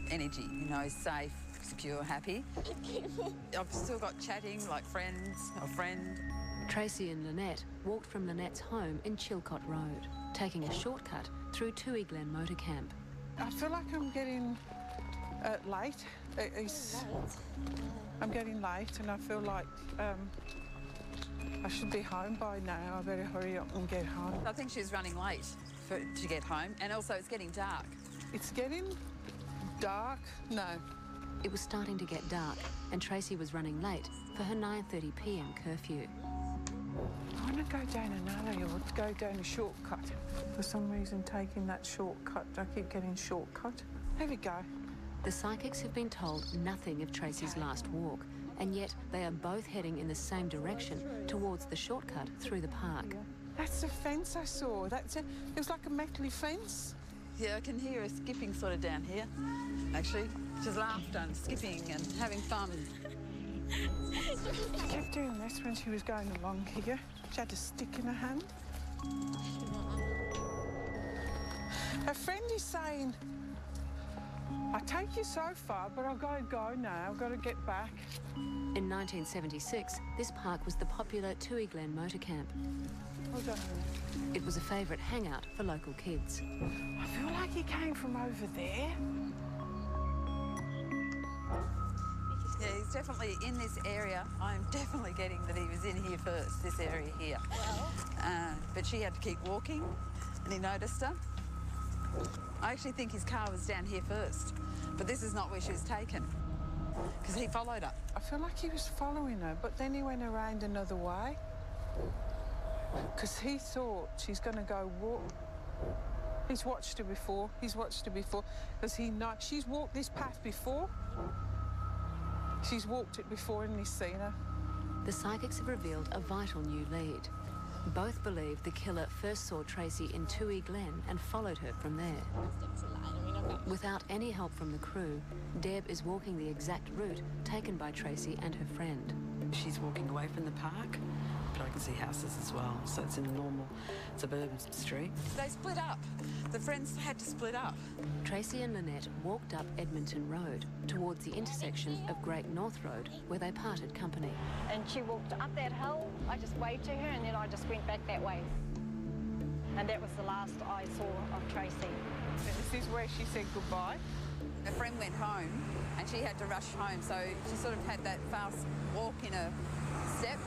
energy, you know, safe, secure, happy. I've still got chatting like friends, a friend. Tracy and Lynette walked from Lynette's home in Chilcot Road, taking a shortcut through Toohey Glen Motor Camp. I feel like I'm getting late. I'm getting late and I feel like I should be home by now. I better hurry up and get home. I think she's running late to get home, and also it's getting dark. It's getting dark? No. It was starting to get dark and Tracy was running late for her 9:30 p.m. curfew. I want to go down an alley or go down a shortcut. For some reason, taking that shortcut, I keep getting shortcut. There we go. The psychics have been told nothing of Tracy's last walk, and yet they are both heading in the same direction towards the shortcut through the park. That's the fence I saw. It was like a metally fence. Yeah, I can hear her skipping sort of down here, actually. She's laughter and skipping and having fun. She kept doing this when she was going along here. She had a stick in her hand. Her friend is saying, I take you so far, but I've got to go now. I've got to get back. In 1976, this park was the popular Toohey Glen Motor Camp. Hold on a minute. It was a favourite hangout for local kids. I feel like he came from over there. Yeah, he's definitely in this area. I'm definitely getting that he was in here first, this area here. But she had to keep walking, and he noticed her. I actually think his car was down here first, but this is not where she was taken, because he followed her. I feel like he was following her, but then he went around another way, because he thought she's going to go walk. He's watched her before. He's watched her before. Because he knows she's walked this path before. She's walked it before and he's seen her. The psychics have revealed a vital new lead. Both believe the killer first saw Tracy in Toohey Glen and followed her from there. Without any help from the crew, Deb is walking the exact route taken by Tracy and her friend. She's walking away from the park, but I can see houses as well, so it's in a normal suburban street. They split up. The friends had to split up. Tracy and Lynette walked up Edmonton Road towards the intersection of Great North Road, where they parted company. And she walked up that hill. I just waved to her and then I just went back that way. And that was the last I saw of Tracy. This is where she said goodbye. Her friend went home and she had to rush home, so she sort of had that fast walk in a step.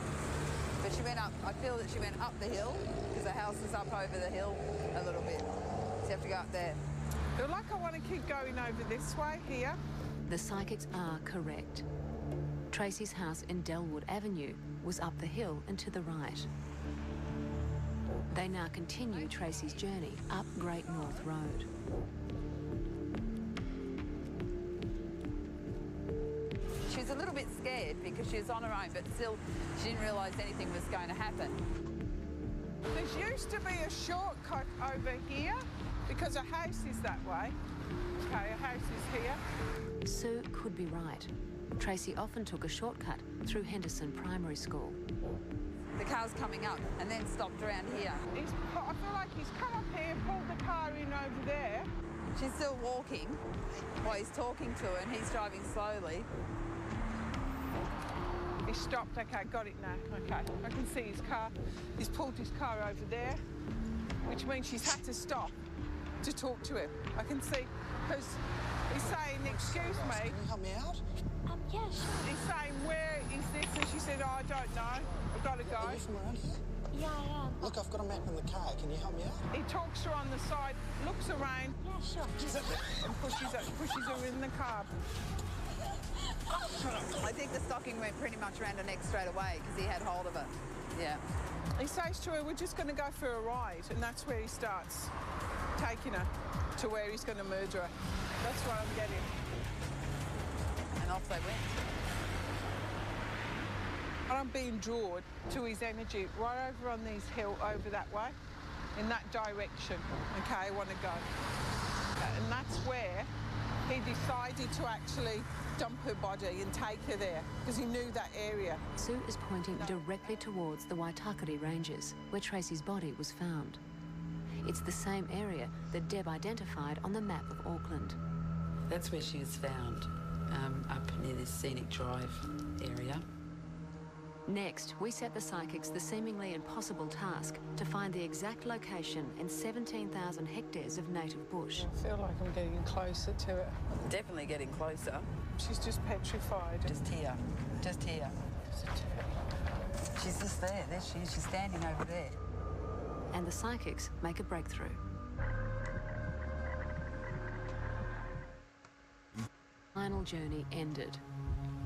But she went up, I feel that she went up the hill, because the house is up over the hill a little bit. So you have to go up there. I feel like I want to keep going over this way here. The psychics are correct. Tracy's house in Delwood Avenue was up the hill and to the right. They now continue Tracy's journey up Great North Road. She was a little bit scared because she was on her own, but still she didn't realise anything was going to happen. There used to be a shortcut over here because a house is that way. Okay, a house is here. Sue could be right. Tracy often took a shortcut through Henderson Primary School. The car's coming up and then stopped around here. I feel like he's come up here, pulled the car in over there. She's still walking while he's talking to her and he's driving slowly. He stopped. Okay, got it now. Okay, I can see his car. He's pulled his car over there, which means she's had to stop to talk to him. I can see, because he's saying, excuse me. Can you help me out? Yeah, sure. He's saying, where is this? And she said, oh, I don't know. I've got to go. Are you from around here? Yeah, I am. Look, I've got a map in the car. Can you help me out? He talks to her on the side, looks around. Yeah, sure. And pushes her in the car. I think the stocking went pretty much around her neck straight away because he had hold of her. Yeah. He says to her, we're just going to go for a ride, and that's where he starts taking her to where he's going to murder her. That's what I'm getting. And off they went. And I'm being drawn to his energy right over on this hill, over that way, in that direction. Okay, I want to go. And that's where he decided to actually dump her body and take her there, because he knew that area. Sue is pointing directly towards the Waitakere Ranges, where Tracy's body was found. It's the same area that Deb identified on the map of Auckland. That's where she was found, up near this Scenic Drive area. Next, we set the psychics the seemingly impossible task to find the exact location in 17,000 hectares of native bush. I feel like I'm getting closer to it. Definitely getting closer. She's just petrified. Just here. Just here. She's just there. There she is. She's standing over there. And the psychics make a breakthrough. Final journey ended.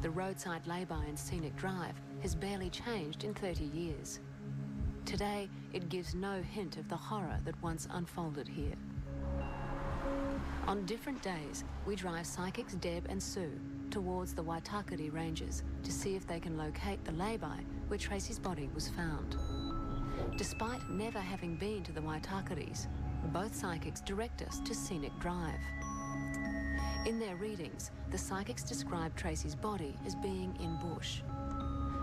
The roadside lay-by in Scenic Drive has barely changed in 30 years. Today, it gives no hint of the horror that once unfolded here. On different days, we drive psychics Deb and Sue towards the Waitakere Ranges to see if they can locate the lay-by where Tracy's body was found. Despite never having been to the Waitakeres, both psychics direct us to Scenic Drive. In their readings, the psychics describe Tracy's body as being in bush.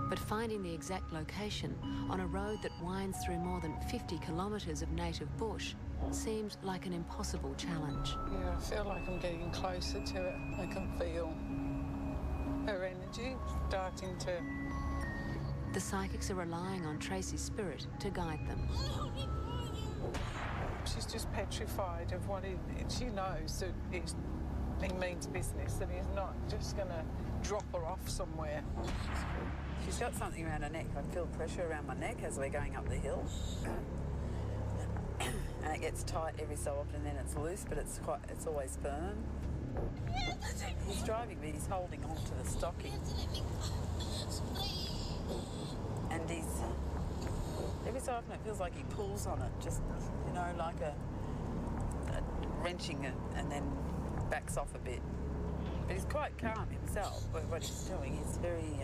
But finding the exact location on a road that winds through more than 50 kilometres of native bush seems like an impossible challenge. Yeah, I feel like I'm getting closer to it. I can feel her energy starting to... The psychics are relying on Tracy's spirit to guide them. She's just petrified of what she knows that he means business, that he's not just going to drop her off somewhere. She's got something around her neck. I feel pressure around my neck as we're going up the hill. And it gets tight every so often, and then it's loose, but it's always firm. He's driving, but he's holding on to the stocking. And every so often it feels like he pulls on it, just, you know, like a wrenching it and then backs off a bit. But he's quite calm himself. What he's doing, he's very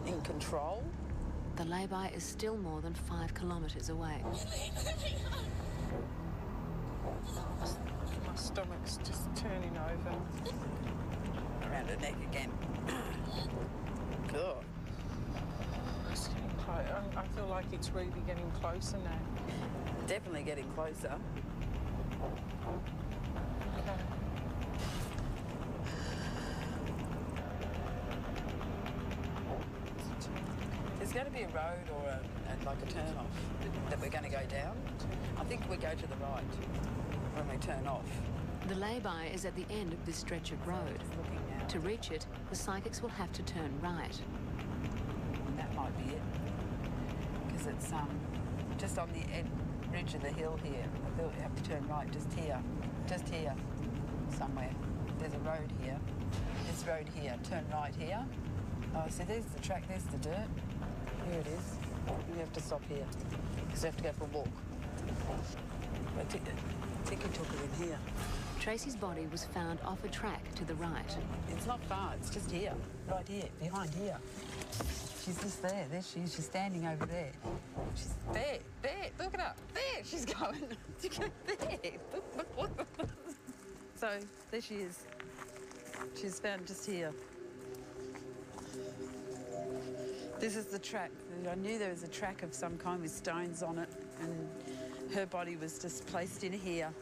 in control. The lay-by is still more than 5 kilometres away. My stomach's just turning over. Around her neck again. God. It's getting close. I feel like it's really getting closer now. Definitely getting closer. Okay. There's going to be a road or like a turn off that we're going to go down. I think we go to the right when we turn off. The lay-by is at the end of this stretch of road. To reach it, the psychics will have to turn right. And that might be it. Because it's just on the ridge of the hill here. I thought we have to turn right just here somewhere. There's a road here. This road here. Turn right here. Oh, see, there's the track, there's the dirt. Here it is. We have to stop here because we have to go for a walk. I think he took it in here. Tracy's body was found off a track to the right. It's not far, it's just here, right here, behind here. She's just there. There she is. She's standing over there. She's there. Look at her. There she's going. There. Look. So there she is. She's found just here. This is the track. I knew there was a track of some kind with stones on it, and her body was just placed in here.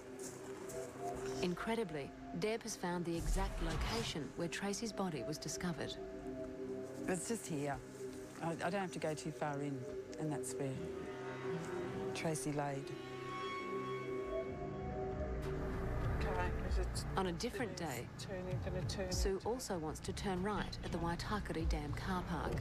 Incredibly, Deb has found the exact location where Tracy's body was discovered. It's just here. I don't have to go too far in, and that's where Tracy laid. On a different day, Sue also wants to turn right at the Waitakere Dam car park.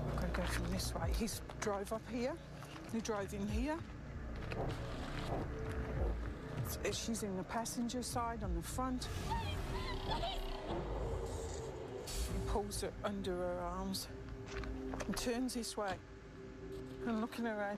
I've got to go from this way. He drove up here. He drove in here. She's in the passenger side on the front. He pulls her under her arms and turns this way and looking around.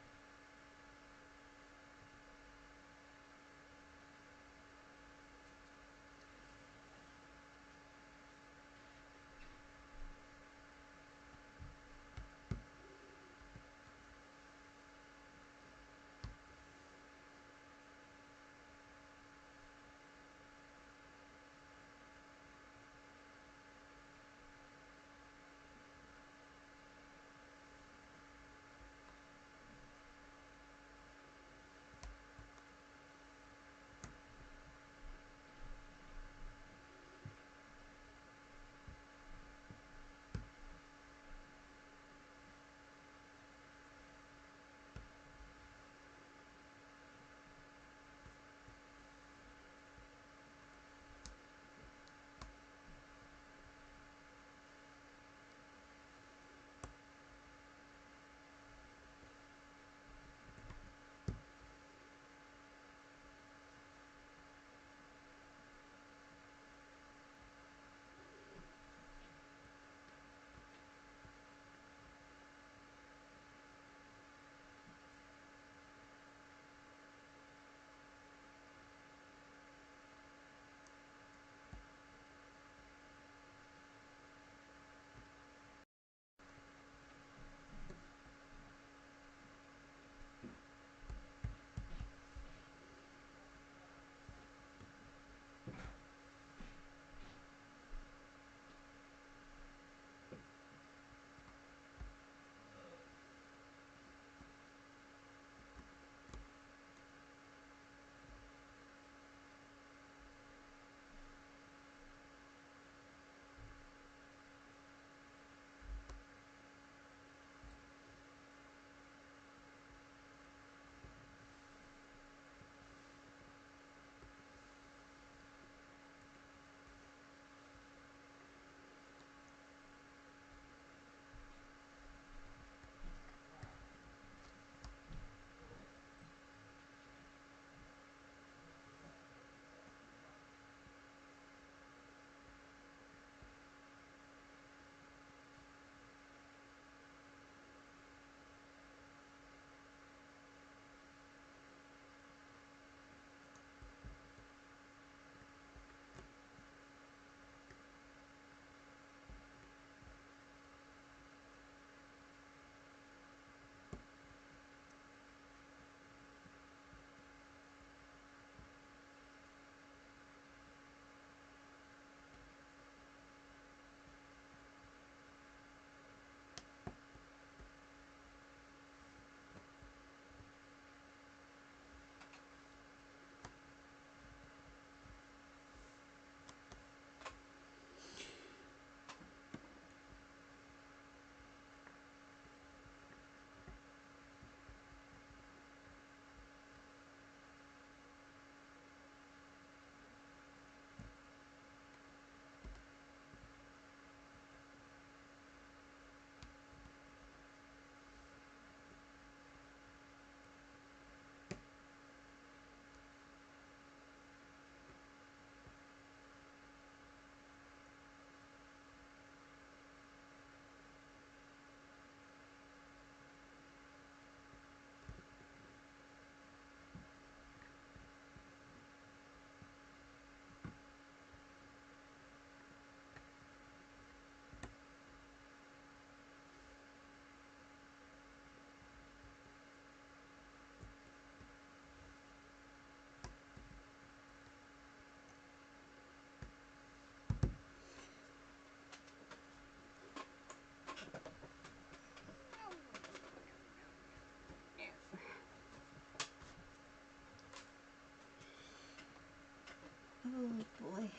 Oh boy.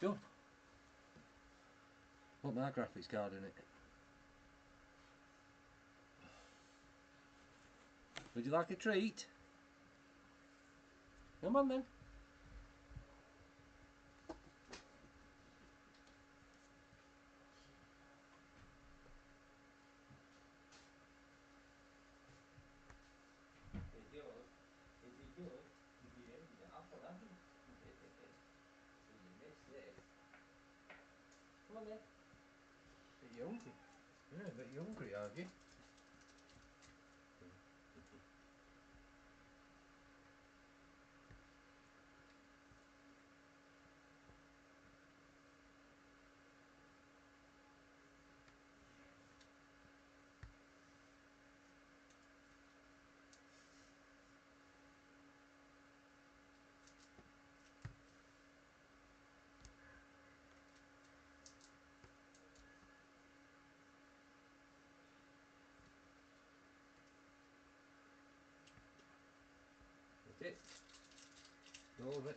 Done. Want my graphics card in it? Would you like a treat? Come on then. Come on then. Bit you hungry? Yeah, a bit you hungry, aren't you? That's it. All of it.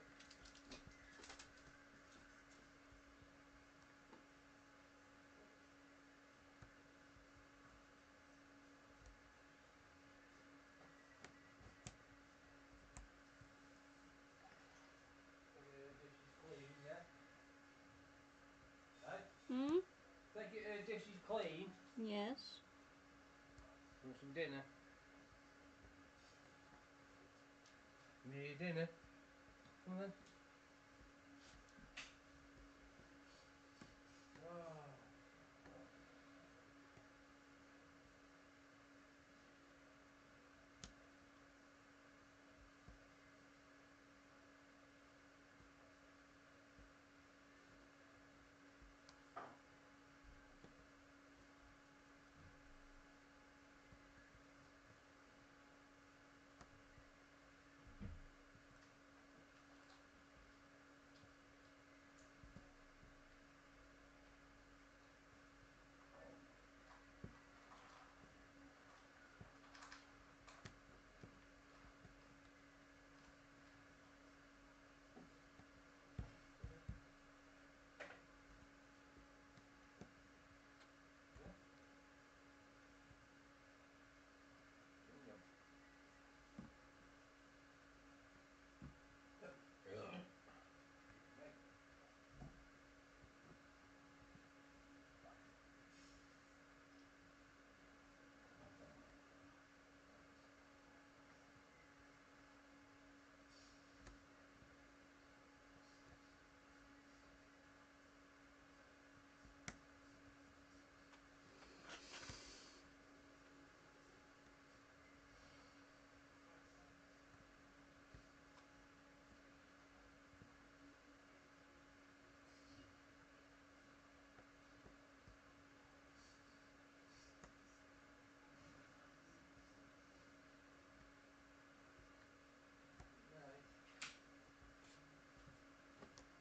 Hmm? Think your dish is clean? Yes. Want some dinner? You need dinner? Come on then. Oh.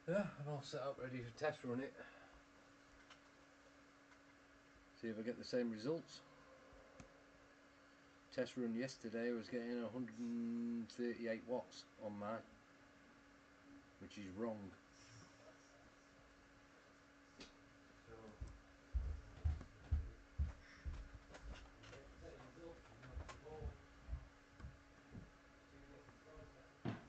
Yeah, I'm all set up ready to test run it. See if I get the same results. Test run yesterday I was getting 138 watts on mine, which is wrong. So same result, not too bored. Two different processes.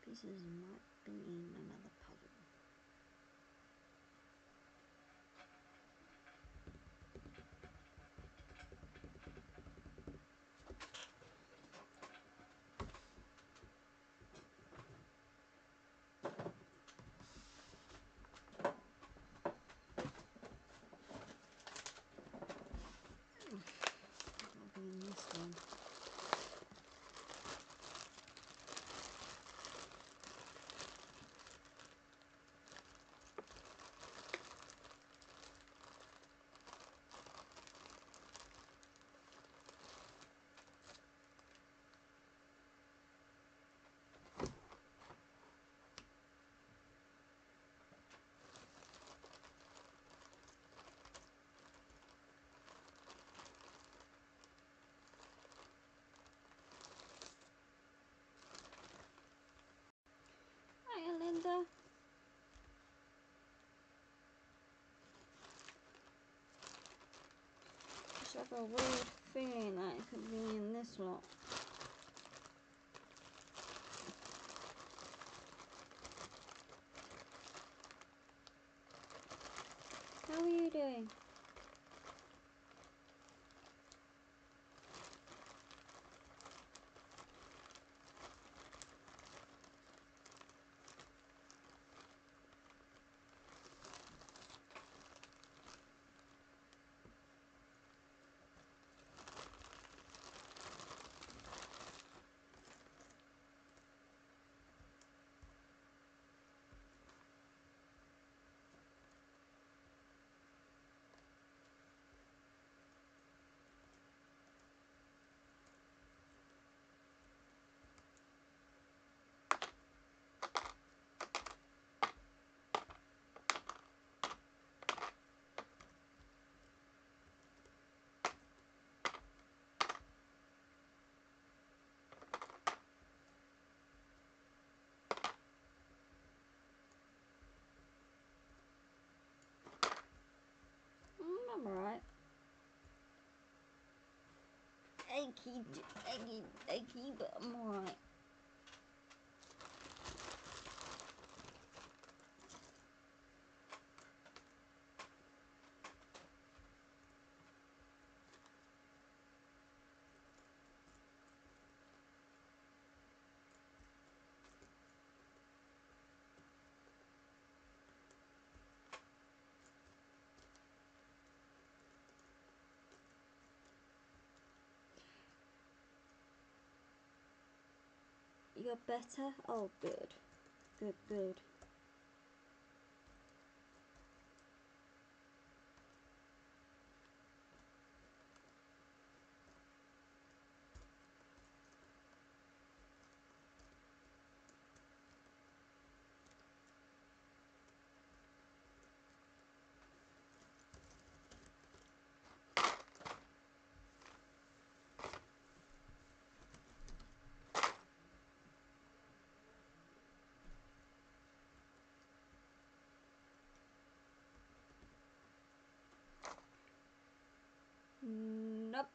Pieces might be in another puzzle. That'll be in this one. Hiya, Linda. Just have a weird feeling that it could be in this lot. How are you doing? I'm alright. Achy, but I'm alright. You're better? Oh, good. Good. Nope.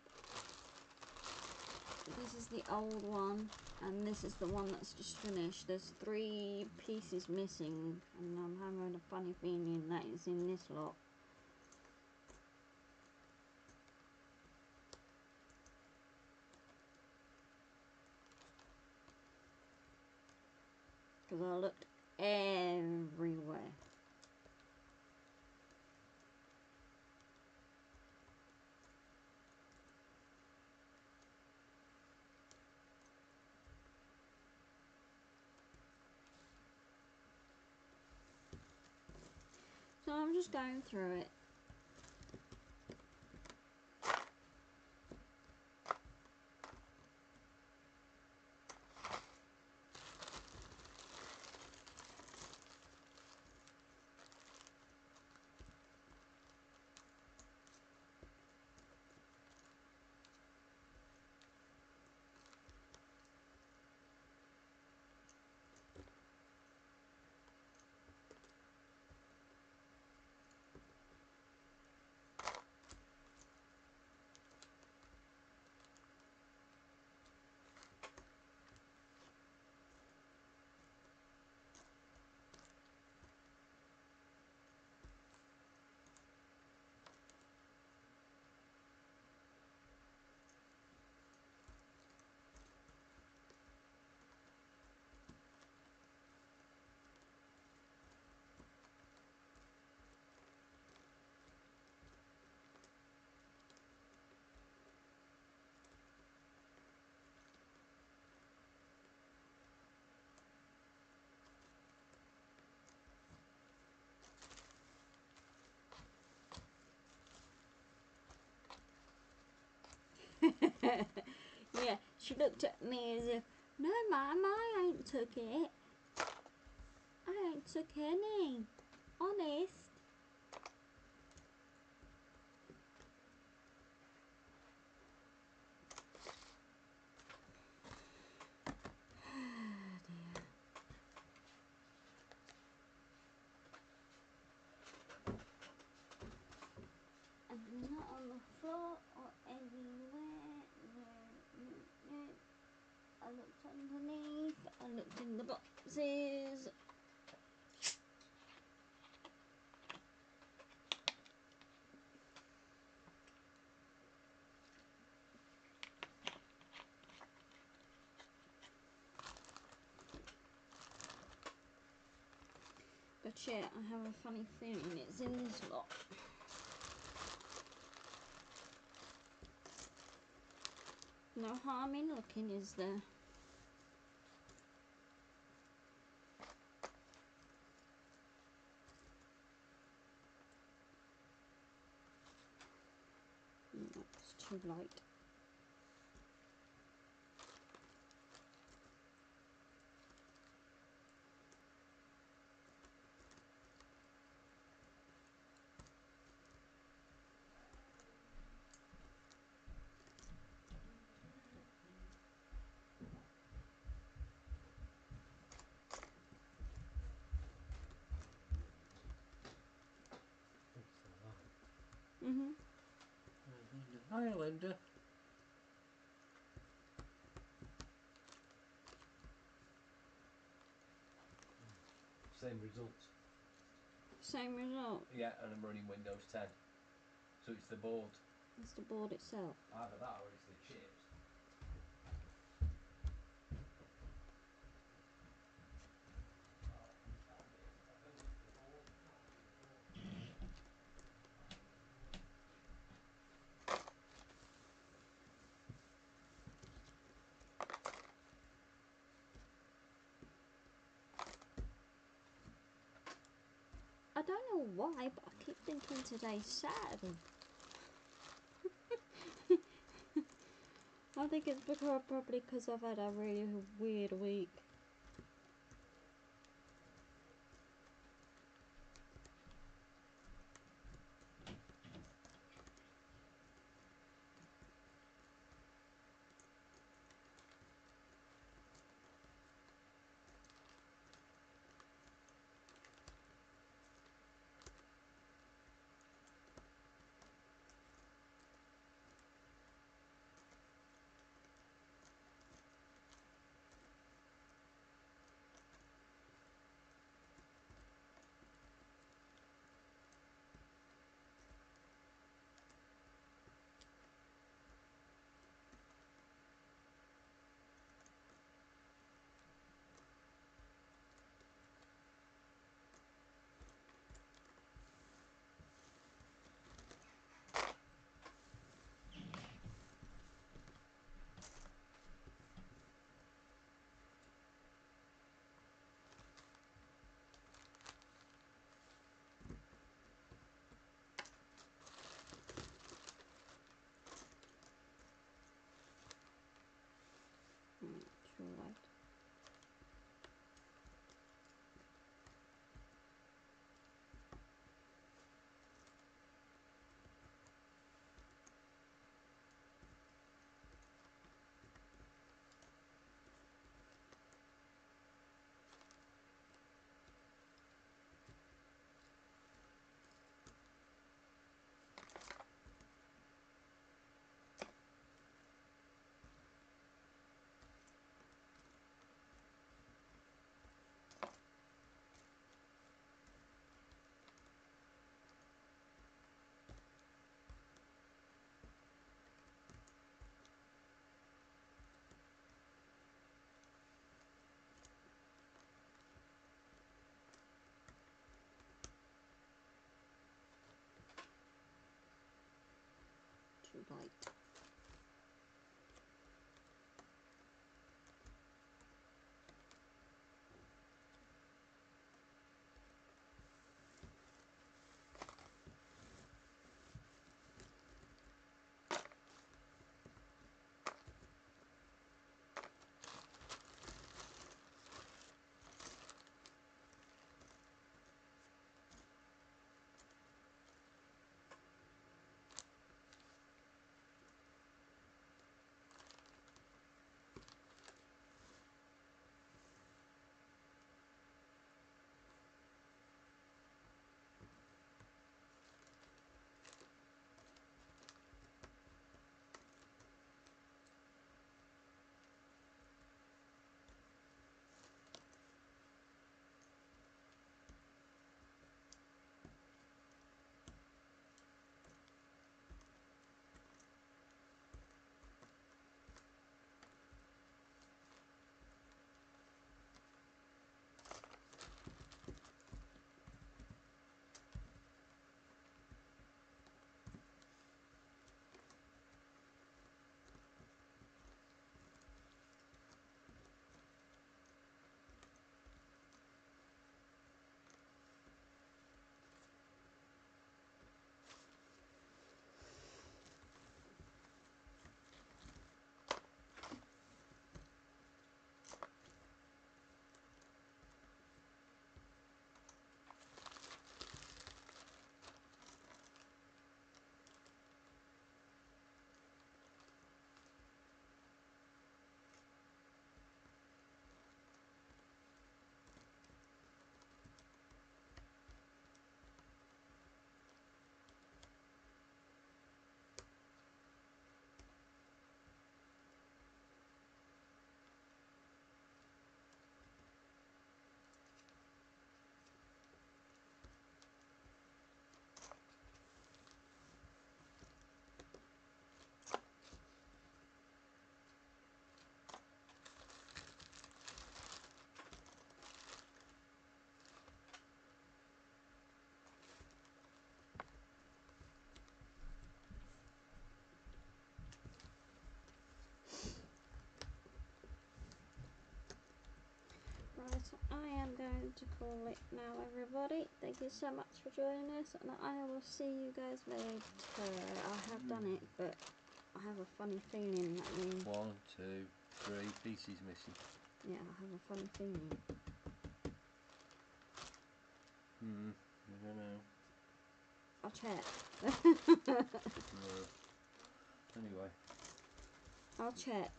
This is the old one, and this is the one that's just finished. There's 3 pieces missing, and I'm having a funny feeling that it's in this lot. Because I looked everywhere. So I'm just going through it. She looked at me as if, no, Mum, I ain't took it. I ain't took any. Honest. And not on the floor or anywhere. I looked underneath. I looked in the boxes. But yeah, I have a funny feeling it's in this lot. No harm in looking, is there? No, it's too light. Mhm. Hi, Linda. Same results. Same result. Yeah, and I'm running Windows 10. So it's the board. It's the board itself. Either that or it's the chips. I don't know why, but I keep thinking today's Saturday. I think it's probably because I've had a really weird week. Too light. Too light. Right, I am going to call it now, everybody. Thank you so much for joining us, and I will see you guys later. I have done it, but I have a funny feeling that means... 1, 2, 3 pieces missing. Yeah, I have a funny feeling. I don't know. I'll check. No. Anyway. I'll check.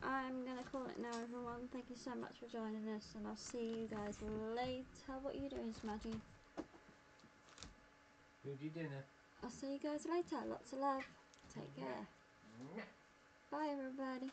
I'm gonna call it now, everyone. Thank you so much for joining us, and I'll see you guys later. What are you doing, Smudgy? Food your dinner. I'll see you guys later. Lots of love. Take care. Bye, everybody.